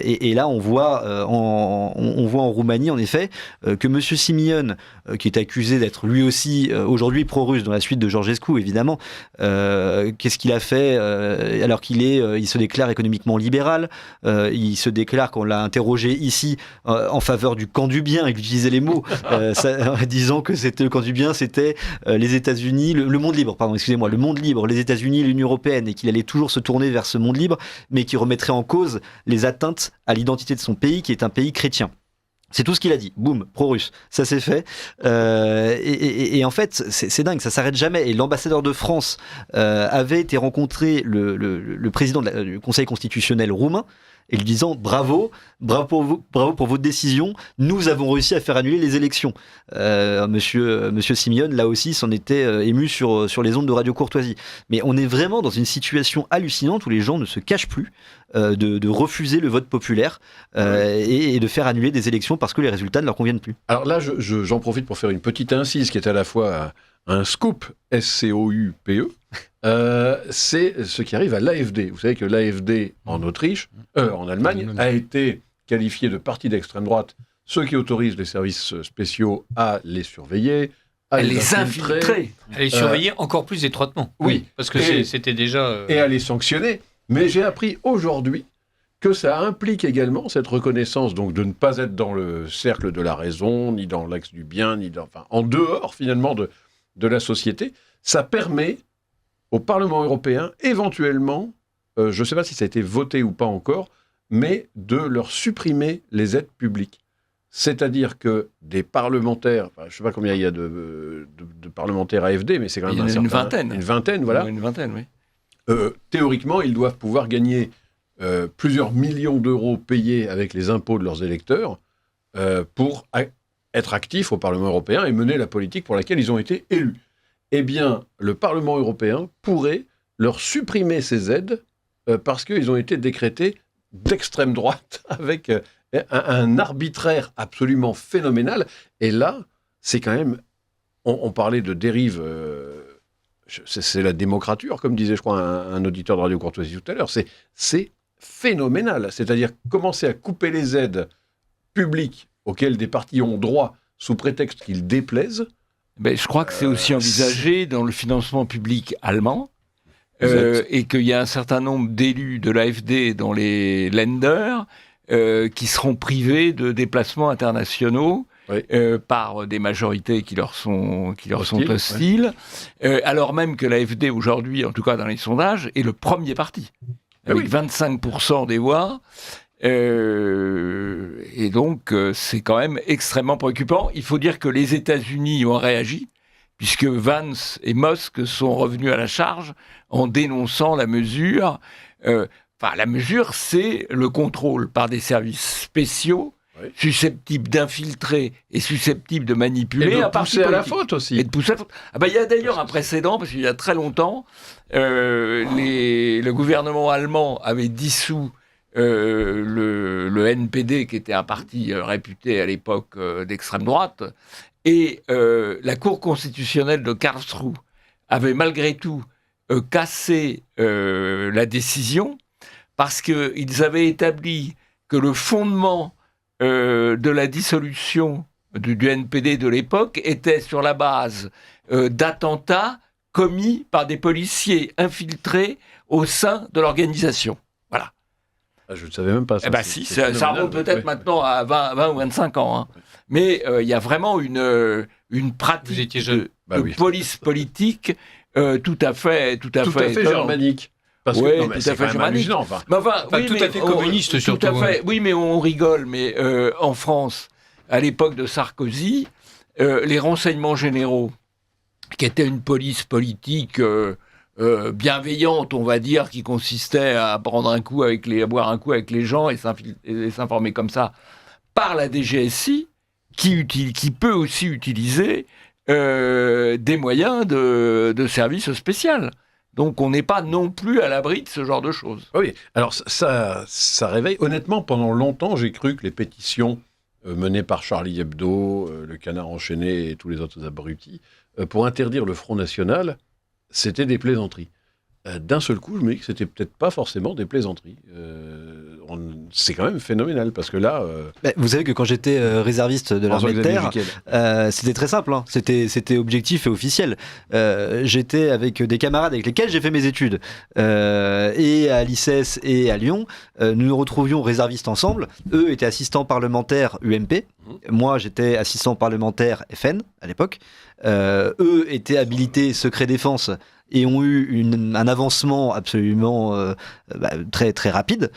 Et là, on voit en Roumanie, en effet, que M. Simion, qui est accusé d'être lui aussi aujourd'hui pro-russe dans la suite de Georgescu, évidemment, qu'est-ce qu'il a fait alors il se déclare économiquement libéral, il se déclare, qu'on l'a interrogé ici, en faveur du camp du bien, il utilisait les mots, disant que c'était le camp du bien, c'était les États-Unis, le monde libre, le monde libre, les États-Unis, l'Union européenne, et qu'il allait toujours se tourner vers ce monde libre, mais qui remettrait en cause les atteintes à l'identité de son pays, qui est un pays chrétien. C'est tout ce qu'il a dit. Boum, pro-russe. Ça s'est fait. Et en fait, c'est dingue, ça s'arrête jamais. Et l'ambassadeur de France avait été rencontrer le président du Conseil constitutionnel roumain et lui disant bravo pour votre décision. Nous avons réussi à faire annuler les élections. Monsieur Simeone, là aussi, s'en était ému sur les ondes de Radio Courtoisie. Mais on est vraiment dans une situation hallucinante où les gens ne se cachent plus de refuser le vote populaire et de faire annuler des élections parce que les résultats ne leur conviennent plus. Alors là, j'en profite pour faire une petite incise qui est à la fois un scoop, S-C-O-U-P-E. C'est ce qui arrive à l'AfD. Vous savez que l'AfD en Autriche, en Allemagne, a été qualifié de parti d'extrême droite, ce qui autorise les services spéciaux à les surveiller, à les infiltrer. À les surveiller encore plus étroitement. Oui. Parce que c'était déjà... Et à les sanctionner. Mais j'ai appris aujourd'hui que ça implique également cette reconnaissance donc de ne pas être dans le cercle de la raison, ni dans l'axe du bien, en dehors finalement de la société. Ça permet au Parlement européen, éventuellement, je ne sais pas si ça a été voté ou pas encore, mais de leur supprimer les aides publiques. C'est-à-dire que des parlementaires, je ne sais pas combien il y a de parlementaires AfD, mais c'est quand même une vingtaine. Une vingtaine, voilà. Une vingtaine, oui. Théoriquement, ils doivent pouvoir gagner plusieurs millions d'euros payés avec les impôts de leurs électeurs pour être actifs au Parlement européen et mener la politique pour laquelle ils ont été élus. Eh bien, le Parlement européen pourrait leur supprimer ces aides parce qu'ils ont été décrétés d'extrême droite avec un arbitraire absolument phénoménal. Et là, c'est quand même... On parlait de dérive... c'est la démocrature, comme disait, je crois, un auditeur de Radio Courtoisie tout à l'heure. C'est phénoménal. C'est-à-dire commencer à couper les aides publiques auxquelles des partis ont droit sous prétexte qu'ils déplaisent. Ben, je crois que c'est aussi envisagé dans le financement public allemand et qu'il y a un certain nombre d'élus de l'AfD dans les Länder qui seront privés de déplacements internationaux par des majorités qui leur sont hostiles, alors même que l'AfD aujourd'hui, en tout cas dans les sondages, est le premier parti, avec 25% des voix. Et donc, c'est quand même extrêmement préoccupant. Il faut dire que les États-Unis ont réagi, puisque Vance et Musk sont revenus à la charge en dénonçant la mesure. La mesure, c'est le contrôle par des services spéciaux susceptibles d'infiltrer et susceptibles de manipuler. Et de pousser à la faute aussi. Et de pousser à la faute. Il y a d'ailleurs un précédent, parce qu'il y a très longtemps, le gouvernement allemand avait dissous le NPD, qui était un parti réputé à l'époque d'extrême droite, et la Cour constitutionnelle de Karlsruhe avait malgré tout cassé la décision, parce qu'ils avaient établi que le fondement de la dissolution du NPD de l'époque était sur la base d'attentats commis par des policiers infiltrés au sein de l'organisation. Voilà. Je ne savais même pas ça. Ça remonte peut-être maintenant à 20 ou 25 ans. Hein. Mais il y a vraiment une pratique de police politique tout à fait germanique. Parce oui, que, tout à fait germanique. Tout à fait communiste surtout. Tout à fait, oui, mais on rigole. Mais en France, à l'époque de Sarkozy, les renseignements généraux, qui étaient une police politique... bienveillante, on va dire, qui consistait à boire un coup avec les gens et s'informer comme ça par la DGSI, qui peut aussi utiliser des moyens de service spécial. Donc on n'est pas non plus à l'abri de ce genre de choses. Oui, alors ça réveille. Honnêtement, pendant longtemps, j'ai cru que les pétitions menées par Charlie Hebdo, le Canard enchaîné et tous les autres abrutis, pour interdire le Front National, c'était des plaisanteries. D'un seul coup, je me dis que c'était peut-être pas forcément des plaisanteries. C'est quand même phénoménal, parce que là... Vous savez que quand j'étais réserviste de l'armée de terre, c'était très simple, hein. C'était objectif et officiel. J'étais avec des camarades avec lesquels j'ai fait mes études, et à l'ICES et à Lyon, nous nous retrouvions réservistes ensemble. Eux étaient assistants parlementaires UMP, moi j'étais assistant parlementaire FN à l'époque. Eux étaient habilités secret défense et ont eu un avancement absolument très, très rapide.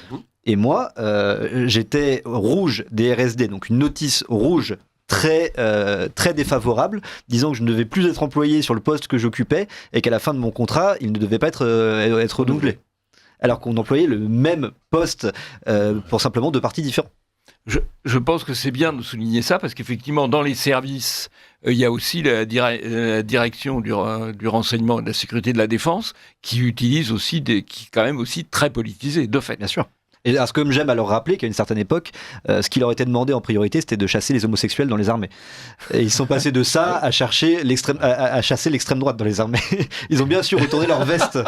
Et moi, j'étais rouge DRSD, donc une notice rouge très défavorable, disant que je ne devais plus être employé sur le poste que j'occupais et qu'à la fin de mon contrat, il ne devait pas être renouvelé. Alors qu'on employait le même poste pour simplement 2 partis différents. Je pense que c'est bien de souligner ça, parce qu'effectivement, dans les services, il y a aussi la direction du renseignement et de la sécurité de la défense qui utilise aussi qui est quand même aussi très politisé, de fait. Bien sûr. Et alors, comme j'aime à leur rappeler qu'à une certaine époque, ce qui leur était demandé en priorité, c'était de chasser les homosexuels dans les armées. Et ils sont passés de ça à chasser l'extrême droite dans les armées. Ils ont bien su retourner leur veste.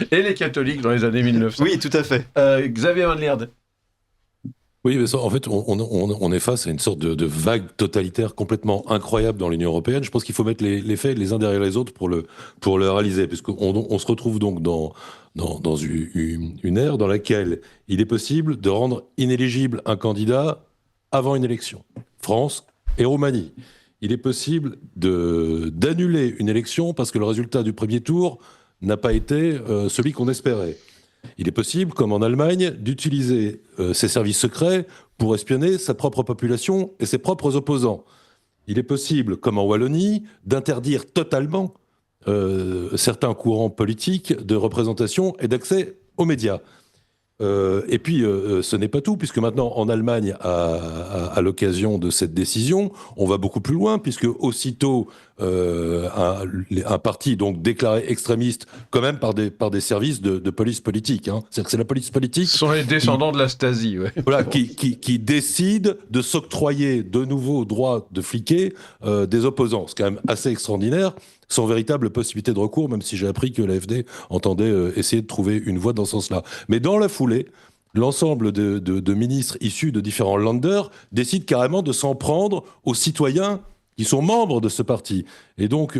Et les catholiques dans les années 1900. Oui, tout à fait. Xavier Van Lierde. Oui, mais ça, en fait, on est face à une sorte de vague totalitaire complètement incroyable dans l'Union européenne. Je pense qu'il faut mettre les faits les uns derrière les autres pour le réaliser, puisqu'on se retrouve donc dans une ère dans laquelle il est possible de rendre inéligible un candidat avant une élection. France et Roumanie. Il est possible d'annuler une élection parce que le résultat du premier tour n'a pas été celui qu'on espérait. Il est possible, comme en Allemagne, d'utiliser ses services secrets pour espionner sa propre population et ses propres opposants. Il est possible, comme en Wallonie, d'interdire totalement certains courants politiques de représentation et d'accès aux médias. Et puis, ce n'est pas tout, puisque maintenant, en Allemagne, à l'occasion de cette décision, on va beaucoup plus loin, puisque aussitôt, un parti donc déclaré extrémiste, quand même par des services de police politique. Hein. C'est-à-dire que c'est la police politique. Ce sont les descendants de la Stasi, ouais. Voilà, qui décide de s'octroyer de nouveaux droits de fliquer des opposants. C'est quand même assez extraordinaire, sans véritable possibilité de recours, même si j'ai appris que l'AfD entendait essayer de trouver une voie dans ce sens-là. Mais dans la foulée, l'ensemble de ministres issus de différents Länder décident carrément de s'en prendre aux citoyens qui sont membres de ce parti. Et donc,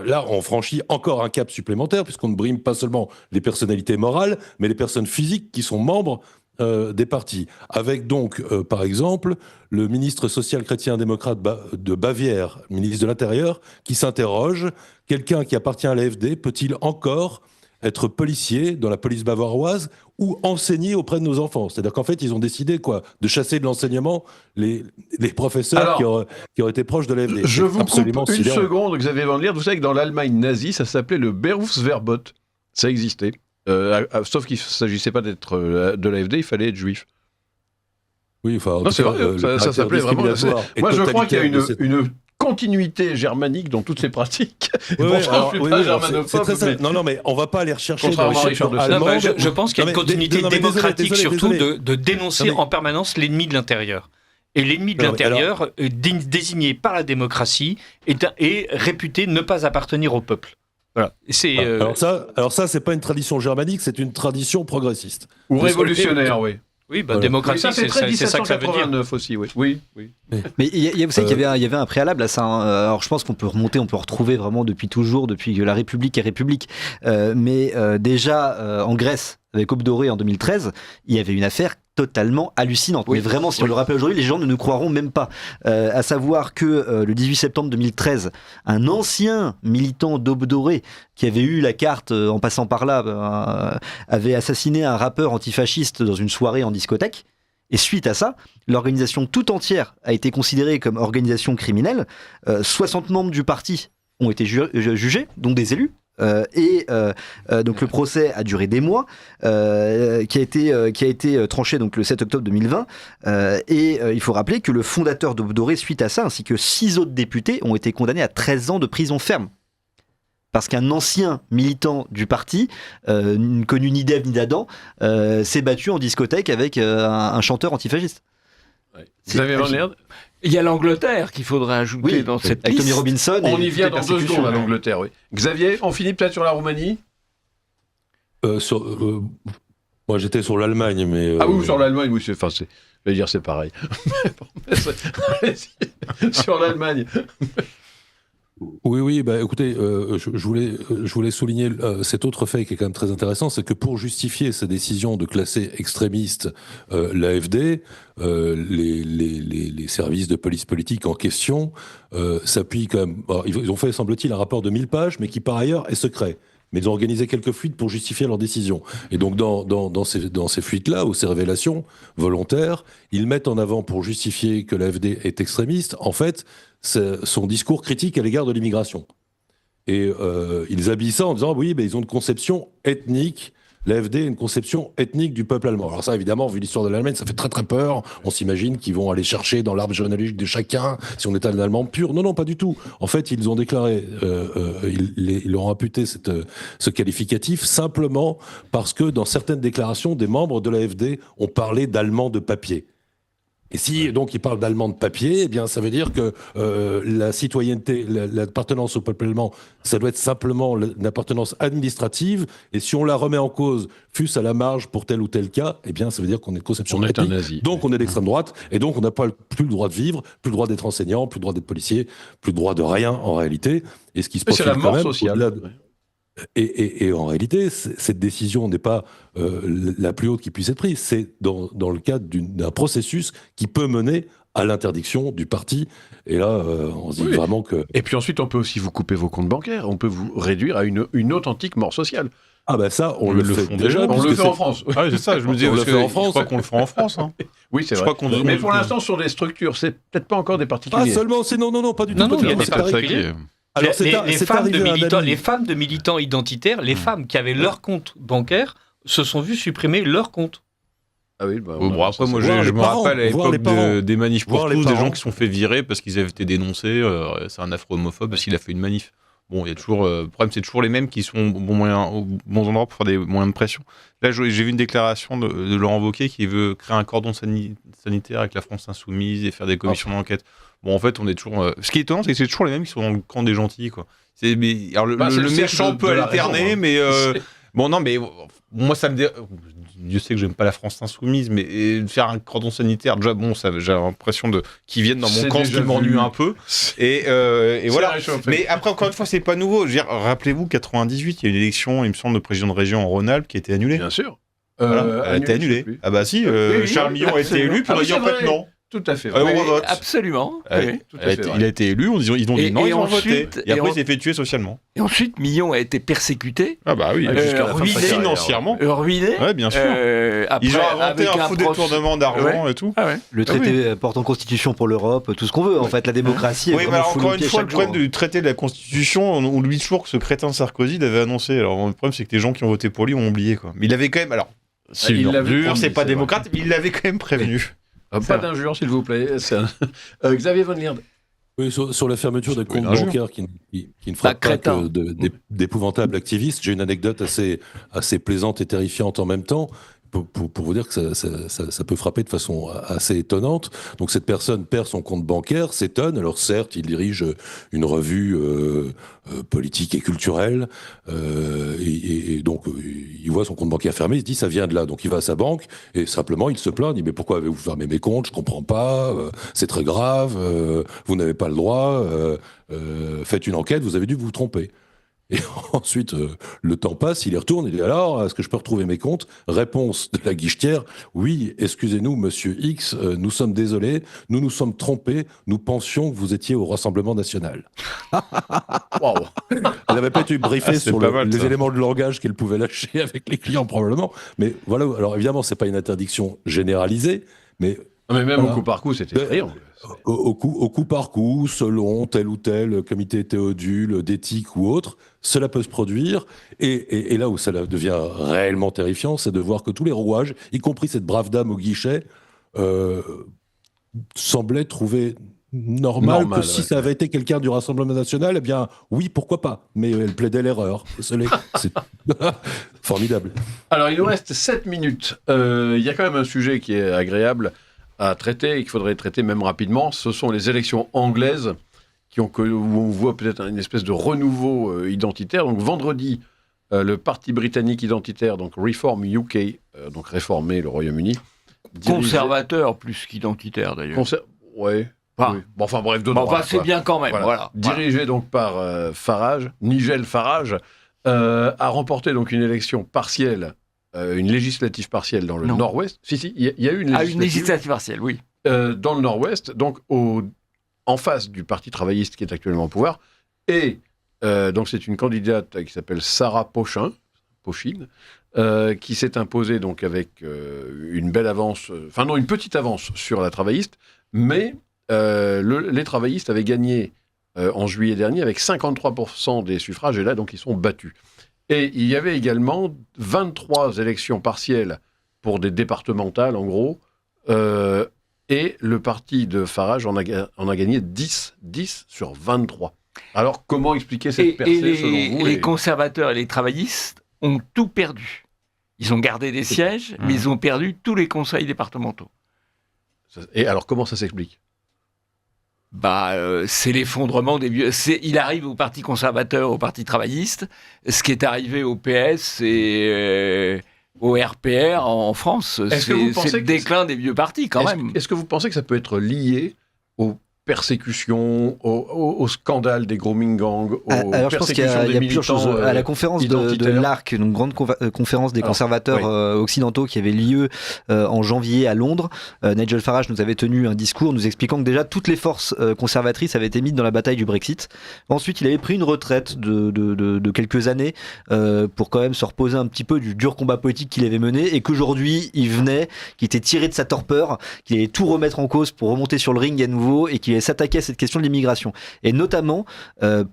là, on franchit encore un cap supplémentaire, puisqu'on ne brime pas seulement les personnalités morales, mais les personnes physiques qui sont membres des partis. Avec donc, par exemple, le ministre social-chrétien-démocrate de Bavière, ministre de l'Intérieur, qui s'interroge, quelqu'un qui appartient à l'AfD peut-il encore être policier dans la police bavaroise ou enseigner auprès de nos enfants? C'est-à-dire qu'en fait, ils ont décidé de chasser de l'enseignement les professeurs qui auraient été proches de l'AfD. Je vous coupe une seconde, Xavier Van Lierde. Vous savez que dans l'Allemagne nazie, ça s'appelait le Berufsverbot. Ça existait. Sauf qu'il ne s'agissait pas d'être de l'AfD, il fallait être juif. Oui, enfin, non, c'est vrai, ça s'appelait vraiment. Moi, je crois qu'il y a une continuité germanique dans toutes ces pratiques. Pourtant, je ne suis pas germanophobe. Non, mais on ne va pas aller rechercher dans les chaînes allemandes. Je pense qu'il y a une continuité démocratique, surtout de dénoncer en permanence l'ennemi de l'intérieur. Et l'ennemi de l'intérieur, désigné par la démocratie, est réputé ne pas appartenir au peuple. Voilà. Alors ça, c'est pas une tradition germanique, c'est une tradition progressiste. Ou révolutionnaire, oui. Oui, démocratie, c'est ça que ça veut dire. Aussi, oui. Mais vous savez qu'il y avait un préalable à ça. Hein. Alors je pense qu'on peut retrouver vraiment depuis toujours, depuis que la République est République. Mais déjà, en Grèce, avec Aube Dorée en 2013, il y avait une affaire totalement hallucinante. Oui. Mais vraiment, si on le rappelle aujourd'hui, les gens ne nous croiront même pas. À savoir que le 18 septembre 2013, un ancien militant d'Aube Dorée, qui avait eu la carte en passant par là, avait assassiné un rappeur antifasciste dans une soirée en discothèque. Et suite à ça, l'organisation tout entière a été considérée comme organisation criminelle. 60 membres du parti ont été jugés, dont des élus. Donc le procès a duré des mois, qui a été tranché donc le 7 octobre 2020. Il faut rappeler que le fondateur d'Aube Dorée, suite à ça, ainsi que 6 autres députés, ont été condamnés à 13 ans de prison ferme. Parce qu'un ancien militant du parti, connu ni d'Ève ni d'Adam, s'est battu en discothèque avec un chanteur antifasciste. Ouais. Vous avez l'air. Il y a l'Angleterre qu'il faudrait ajouter dans cette liste. Avec Tommy Robinson. On y vient dans 2 secondes à l'Angleterre, oui. Xavier, on finit peut-être sur la Roumanie. Moi, j'étais sur l'Allemagne, mais. Ah oui, sur l'Allemagne, oui, je vais dire c'est pareil. Sur l'Allemagne. Oui, écoutez, je voulais souligner cet autre fait qui est quand même très intéressant, c'est que pour justifier sa décision de classer extrémiste l'AfD, les services de police politique en question s'appuient quand même. Ils ont fait, semble-t-il, un rapport de 1000 pages, mais qui par ailleurs est secret. mais ils ont organisé quelques fuites pour justifier leur décision. Et donc dans ces fuites-là, ou ces révélations volontaires, ils mettent en avant, pour justifier que l'AfD est extrémiste, en fait, son discours critique à l'égard de l'immigration. Et ils habillent ça en disant, oui, ils ont une conception ethnique. L'AfD a une conception ethnique du peuple allemand. Alors ça, évidemment, vu l'histoire de l'Allemagne, ça fait très très peur. On s'imagine qu'ils vont aller chercher dans l'arbre généalogique de chacun si on est un Allemand pur. Non, pas du tout. En fait, ils ont déclaré, ils ont imputé ce qualificatif simplement parce que dans certaines déclarations, des membres de l'AfD ont parlé d'Allemands de papier. Et si donc il parle d'allemand de papier, eh bien ça veut dire que la citoyenneté, l'appartenance au peuple allemand, ça doit être simplement une appartenance administrative. Et si on la remet en cause, fût-ce à la marge pour tel ou tel cas, eh bien ça veut dire qu'on est de conception On est un ethnique. nazi. Donc on est d'extrême droite, et donc on n'a plus le droit de vivre, plus le droit d'être enseignant, plus le droit d'être policier, plus le droit de rien en réalité. Et ce qui se Mais c'est profile la quand mort même, sociale. au-delà de- Et en réalité, cette décision n'est pas la plus haute qui puisse être prise. C'est dans le cadre d'un processus qui peut mener à l'interdiction du parti. Et là, on se dit vraiment que... Et puis ensuite, on peut aussi vous couper vos comptes bancaires. On peut vous réduire à une authentique mort sociale. Ah ben ça, on le fait font déjà. On le puisque fait en France. Ah oui, c'est ça, je me dis, On le parce fait que en France. je crois qu'on le fera en France. Hein. Oui, c'est Je vrai. crois qu'on Mais pour l'instant, ce sont des structures. C'est peut-être pas encore des Pas particuliers. seulement, c'est non, pas du tout. Non, pas non, du il y a tout. des C'est particuliers. arrivé- Alors, les c'est femmes de arrivé à un militants, ami. les femmes de militants identitaires, les femmes qui avaient leur compte bancaire, se sont vues supprimer leur compte. Ah oui, Bon, après, moi, voir je les me parents, rappelle à voir les l'époque parents. des manifs pour Voir les tous, des parents. gens qui se sont fait virer parce qu'ils avaient été dénoncés. C'est un affreux homophobe parce qu'il a fait une manif. Bon, il y a toujours. Le problème, c'est toujours les mêmes qui sont au bon endroit pour faire des moyens de pression. Là, j'ai vu une déclaration de Laurent Wauquiez qui veut créer un cordon sanitaire avec la France insoumise et faire des commissions d'enquête. Bon, en fait, on est toujours. Ce qui est étonnant, c'est que c'est toujours les mêmes qui sont dans le camp des gentils, quoi. Alors, Bah, c'est le le cercle méchant de peut la alterner, raison, hein. mais. C'est- Bon, non, mais moi, ça me Dieu sait que j'aime pas la France insoumise, mais faire un cordon sanitaire, déjà, bon, j'ai l'impression qu'ils viennent dans mon C'est camp, ce déjà qui m'ennuie vu. un peu. Et voilà. Mais après, encore une fois, c'est pas nouveau. Je veux dire, rappelez-vous, 98, il y a une élection, il me semble, de président de région en Rhône-Alpes qui a été annulée. Bien sûr. Voilà, elle a été annulé, je sais annulée. plus. Ah bah si, oui, Charles Millon a été absolument. élu, puis Ah on a oui, dit en c'est fait vrai. non. Tout à fait. Alors, vrai. on vote. Absolument. Ouais. oui. tout à fait vrai. Il a été élu, ils ont dit Et- non, et ils ont voté. ensuite- Et après, et il s'est fait tuer socialement. Et ensuite, Millon a été persécuté, Ah bah oui, Jusqu'à la fin de sa ruiné. carrière. financièrement. ruiné. Ouais, bien sûr. Après, Ils ont inventé avec un faux détournement d'argent et tout. Ah ouais. Le traité portant constitution pour l'Europe, tout ce qu'on veut, en fait, la démocratie. est Oui, mais vraiment alors, foulée encore aux une pieds fois, le chaque problème jour. du traité de la Constitution, on oublie toujours que ce crétin Sarkozy l'avait annoncé. Alors, le problème, c'est que les gens qui ont voté pour lui ont oublié, quoi. Mais il avait quand même. Alors, c'est il une l'avait ordure, prévenu, c'est pas c'est vrai. démocrate, mais il l'avait quand même prévenu. Pas d'injures, s'il vous plaît. Xavier Von Lierde. Oui, sur la fermeture des C'est pas une comptes injure. bancaires qui ne frappent pas crétin. que d'épouvantables activistes, j'ai une anecdote assez plaisante et terrifiante en même temps. Pour vous dire que ça peut frapper de façon assez étonnante. Donc cette personne perd son compte bancaire, s'étonne. Alors certes, il dirige une revue politique et culturelle, et donc il voit son compte bancaire fermé, il se dit ça vient de là. Donc il va à sa banque et simplement il se plaint, il dit mais pourquoi avez-vous fermé mes comptes? Je comprends pas, c'est très grave, vous n'avez pas le droit, faites une enquête, vous avez dû vous tromper. Et ensuite, le temps passe, il y retourne, il dit alors, est-ce que je peux retrouver mes comptes? Réponse de la guichetière, oui, excusez-nous, monsieur X, nous sommes désolés, nous nous sommes trompés, nous pensions que vous étiez au Rassemblement National. Waouh. Elle n'avait pas été briefée Ah, c'est sur pas mal, les ça. éléments de langage qu'elle pouvait lâcher avec les clients, probablement. Mais voilà, alors évidemment, c'est pas une interdiction généralisée, mais Mais même Voilà. au coup par coup, c'était effrayant. au coup par coup, selon tel ou tel comité théodule, d'éthique ou autre, cela peut se produire. Et là où ça devient réellement terrifiant, c'est de voir que tous les rouages, y compris cette brave dame au guichet, semblaient trouver normal Normal, que si ouais. ça avait été quelqu'un du Rassemblement National, eh bien oui, pourquoi pas. Mais elle plaidait l'erreur. C'est formidable. Alors, il nous reste 7 minutes. Il y a quand même un sujet qui est agréable à traiter et qu'il faudrait traiter même rapidement. Ce sont les élections anglaises où on voit peut-être une espèce de renouveau identitaire. Donc, vendredi, le parti britannique identitaire, donc Reform UK, donc réformer le Royaume-Uni. Conservateur plus qu'identitaire, d'ailleurs. Ouais. Enfin, Oui. Bon, enfin, bref, de Bon, droite, enfin, c'est quoi. bien quand même. Voilà. Voilà. Dirigé donc par Farage, Nigel Farage, a remporté donc une élection partielle, une législative partielle dans le Non. Nord-Ouest. Si, il y a eu une Ah, législative, une législative partielle, oui. dans le Nord-Ouest, donc en face du Parti travailliste qui est actuellement au pouvoir, et donc c'est une candidate qui s'appelle Sarah Pochin, qui s'est imposée donc avec une belle avance, une petite avance sur la travailliste, mais les travaillistes avaient gagné en juillet dernier avec 53% des suffrages, et là donc ils sont battus. Et il y avait également 23 élections partielles pour des départementales en gros, et le parti de Farage en a gagné 10 sur 23. Alors comment expliquer cette percée selon vous? Les conservateurs et les travaillistes ont tout perdu. Ils ont gardé des sièges, mais ils ont perdu tous les conseils départementaux. Et alors, comment ça s'explique ? C'est l'effondrement des vieux. Il arrive au Parti conservateur, au Parti travailliste, ce qui est arrivé au PS et au RPR en France. C'est le déclin des vieux partis, quand même. Est-ce que vous pensez que ça peut être lié aux persécutions, au scandale des grooming gangs, aux persécutions des militants à la conférence de l'ARC, une grande conférence des conservateurs occidentaux qui avait lieu en janvier à Londres. Nigel Farage nous avait tenu un discours nous expliquant que déjà toutes les forces conservatrices avaient été mises dans la bataille du Brexit. Ensuite, il avait pris une retraite de quelques années pour quand même se reposer un petit peu du dur combat politique qu'il avait mené, et qu'aujourd'hui il était tiré de sa torpeur, qu'il allait tout remettre en cause pour remonter sur le ring à nouveau, et qu'il allait s'attaquer à cette question de l'immigration. Et notamment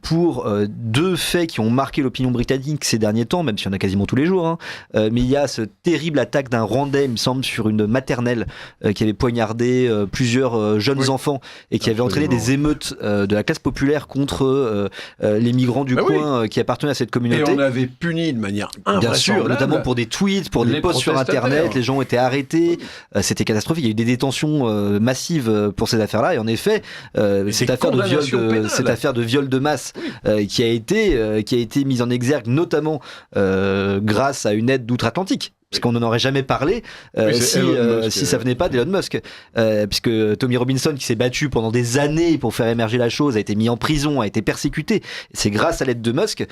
pour deux faits qui ont marqué l'opinion britannique ces derniers temps, même s'il y en a quasiment tous les jours, mais il y a ce terrible attaque d'un Rwandais, il me semble, sur une maternelle qui avait poignardé plusieurs jeunes enfants, et qui avait entraîné des émeutes de la classe populaire contre les migrants du coin qui appartenaient à cette communauté. Et on avait puni de manière invraisemblable. Bien sûr, notamment pour des tweets, pour des posts sur Internet, les gens ont été arrêtés, c'était catastrophique, il y a eu des détentions massives pour ces affaires-là, et en effet, cette affaire de viol de masse qui a été mise en exergue notamment grâce à une aide d'outre-Atlantique. Parce qu'on n'en aurait jamais parlé si ça venait pas d'Elon Musk. Puisque Tommy Robinson, qui s'est battu pendant des années pour faire émerger la chose, a été mis en prison, a été persécuté. C'est grâce à l'aide de Musk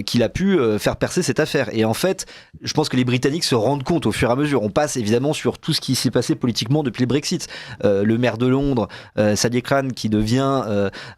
qu'il a pu faire percer cette affaire. Et en fait, je pense que les Britanniques se rendent compte au fur et à mesure. On passe évidemment sur tout ce qui s'est passé politiquement depuis le Brexit. Le maire de Londres, Sadiq Khan, qui devient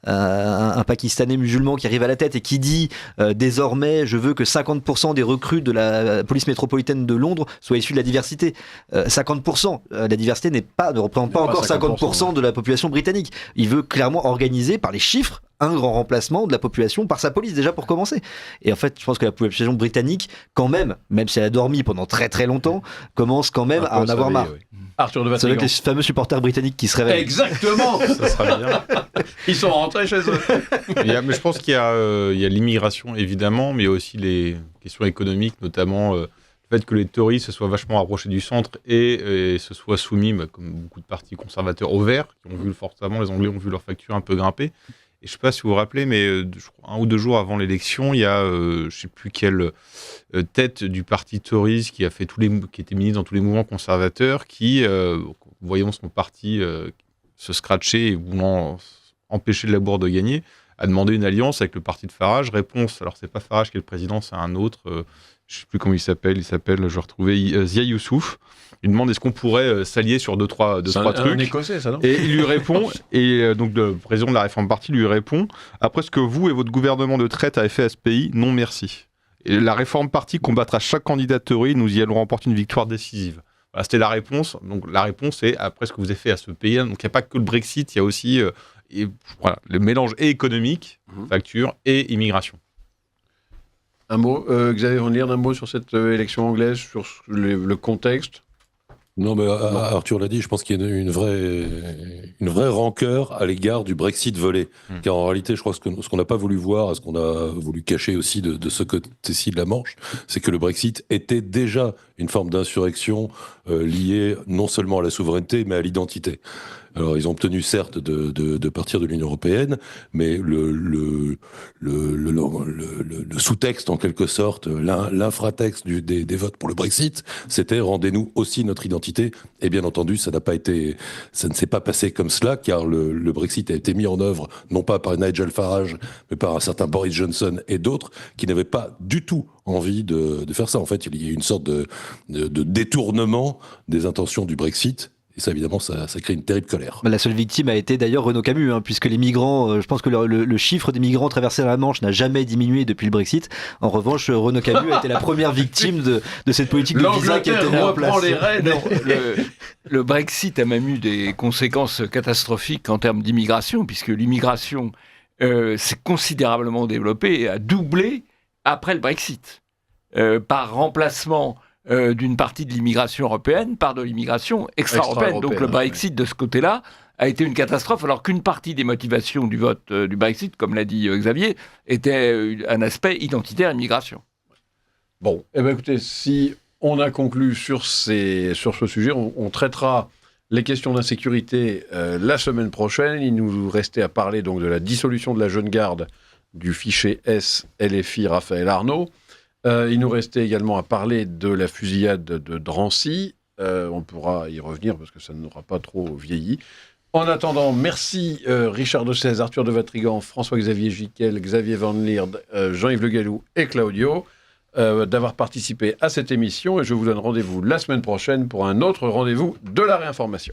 un Pakistanais musulman qui arrive à la tête et qui dit désormais, je veux que 50% des recrues de la police métropolitaine de Londres soit issus de la diversité. 50%. La diversité ne représente pas encore 50% de la population britannique. Il veut clairement organiser par les chiffres un grand remplacement de la population par sa police, déjà pour commencer. Et en fait, je pense que la population britannique, quand même si elle a dormi pendant très très longtemps, commence quand même à en avoir marre. Oui. Arthur de Vatrigan. C'est avec les fameux supporters britanniques qui se réveillent. Exactement. Ça sera bien. Ils sont rentrés chez eux. Mais je pense qu'il y a l'immigration, évidemment, mais il y a aussi les questions économiques, notamment le fait que les Tories se soient vachement rapprochés du centre et se soient soumis, comme beaucoup de partis conservateurs, aux Verts, qui ont vu forcément, les Anglais ont vu leur facture un peu grimper. Et je ne sais pas si vous vous rappelez, mais 1 ou 2 jours avant l'élection, il y a, je ne sais plus quelle tête du parti Tories qui était ministre dans tous les mouvements conservateurs, qui, voyant son parti se scratcher et voulant empêcher le Labour de gagner, a demandé une alliance avec le parti de Farage. Réponse, alors c'est pas Farage qui est le président, c'est un autre, je ne sais plus comment il s'appelle, je vais retrouver, Zia Youssouf. Il demande est-ce qu'on pourrait s'allier sur deux, trois trucs. C'est un Écossais, ça, non ? Et il lui répond, donc le président de la Réforme Party lui répond après ce que vous et votre gouvernement de traite avez fait à ce pays, non merci. Et la Réforme Party combattra chaque candidat Tory, nous y allons remporter une victoire décisive. Voilà, c'était la réponse. Donc la réponse est après ce que vous avez fait à ce pays. Donc il n'y a pas que le Brexit, il y a aussi le mélange économique, facture et immigration. Un mot, Xavier Van Lierde, un mot sur cette élection anglaise, sur le contexte. Non, mais Arthur l'a dit, je pense qu'il y a une vraie rancœur à l'égard du Brexit volé. Car en réalité, je crois que ce qu'on n'a pas voulu voir, ce qu'on a voulu cacher aussi de ce côté-ci de la Manche, c'est que le Brexit était déjà une forme d'insurrection liée non seulement à la souveraineté, mais à l'identité. Alors, ils ont obtenu, certes, de partir de l'Union européenne, mais le sous-texte, en quelque sorte, l'infratexte des votes pour le Brexit, c'était rendez-nous aussi notre identité. Et bien entendu, ça ne s'est pas passé comme cela, car le Brexit a été mis en œuvre, non pas par Nigel Farage, mais par un certain Boris Johnson et d'autres, qui n'avaient pas du tout envie de faire ça. En fait, il y a une sorte de détournement des intentions du Brexit. Et ça, évidemment, ça crée une terrible colère. La seule victime a été d'ailleurs Renaud Camus, puisque les migrants, je pense que le chiffre des migrants traversés la Manche n'a jamais diminué depuis le Brexit. En revanche, Renaud Camus a été la première victime de cette politique de visa qui a été mise en place. L'Angleterre reprend les rênes. Non, le Brexit a même eu des conséquences catastrophiques en termes d'immigration, puisque l'immigration s'est considérablement développée et a doublé après le Brexit, par remplacement d'une partie de l'immigration européenne par de l'immigration extra-européenne. Donc le Brexit, de ce côté-là, a été une catastrophe, alors qu'une partie des motivations du vote du Brexit, comme l'a dit Xavier, était un aspect identitaire immigration. Bon, écoutez, si on a conclu sur ce sujet, on traitera les questions d'insécurité la semaine prochaine. Il nous restait à parler donc de la dissolution de la Jeune Garde du fichier S LFI Raphaël Arnaud. Il nous restait également à parler de la fusillade de Drancy. On pourra y revenir parce que ça n'aura pas trop vieilli. En attendant, merci Richard de Sèze, Arthur de Vatrigan, François-Xavier Giquel, Xavier Van Lierde, Jean-Yves Le Gallou et Claudio d'avoir participé à cette émission. Et je vous donne rendez-vous la semaine prochaine pour un autre rendez-vous de la réinformation.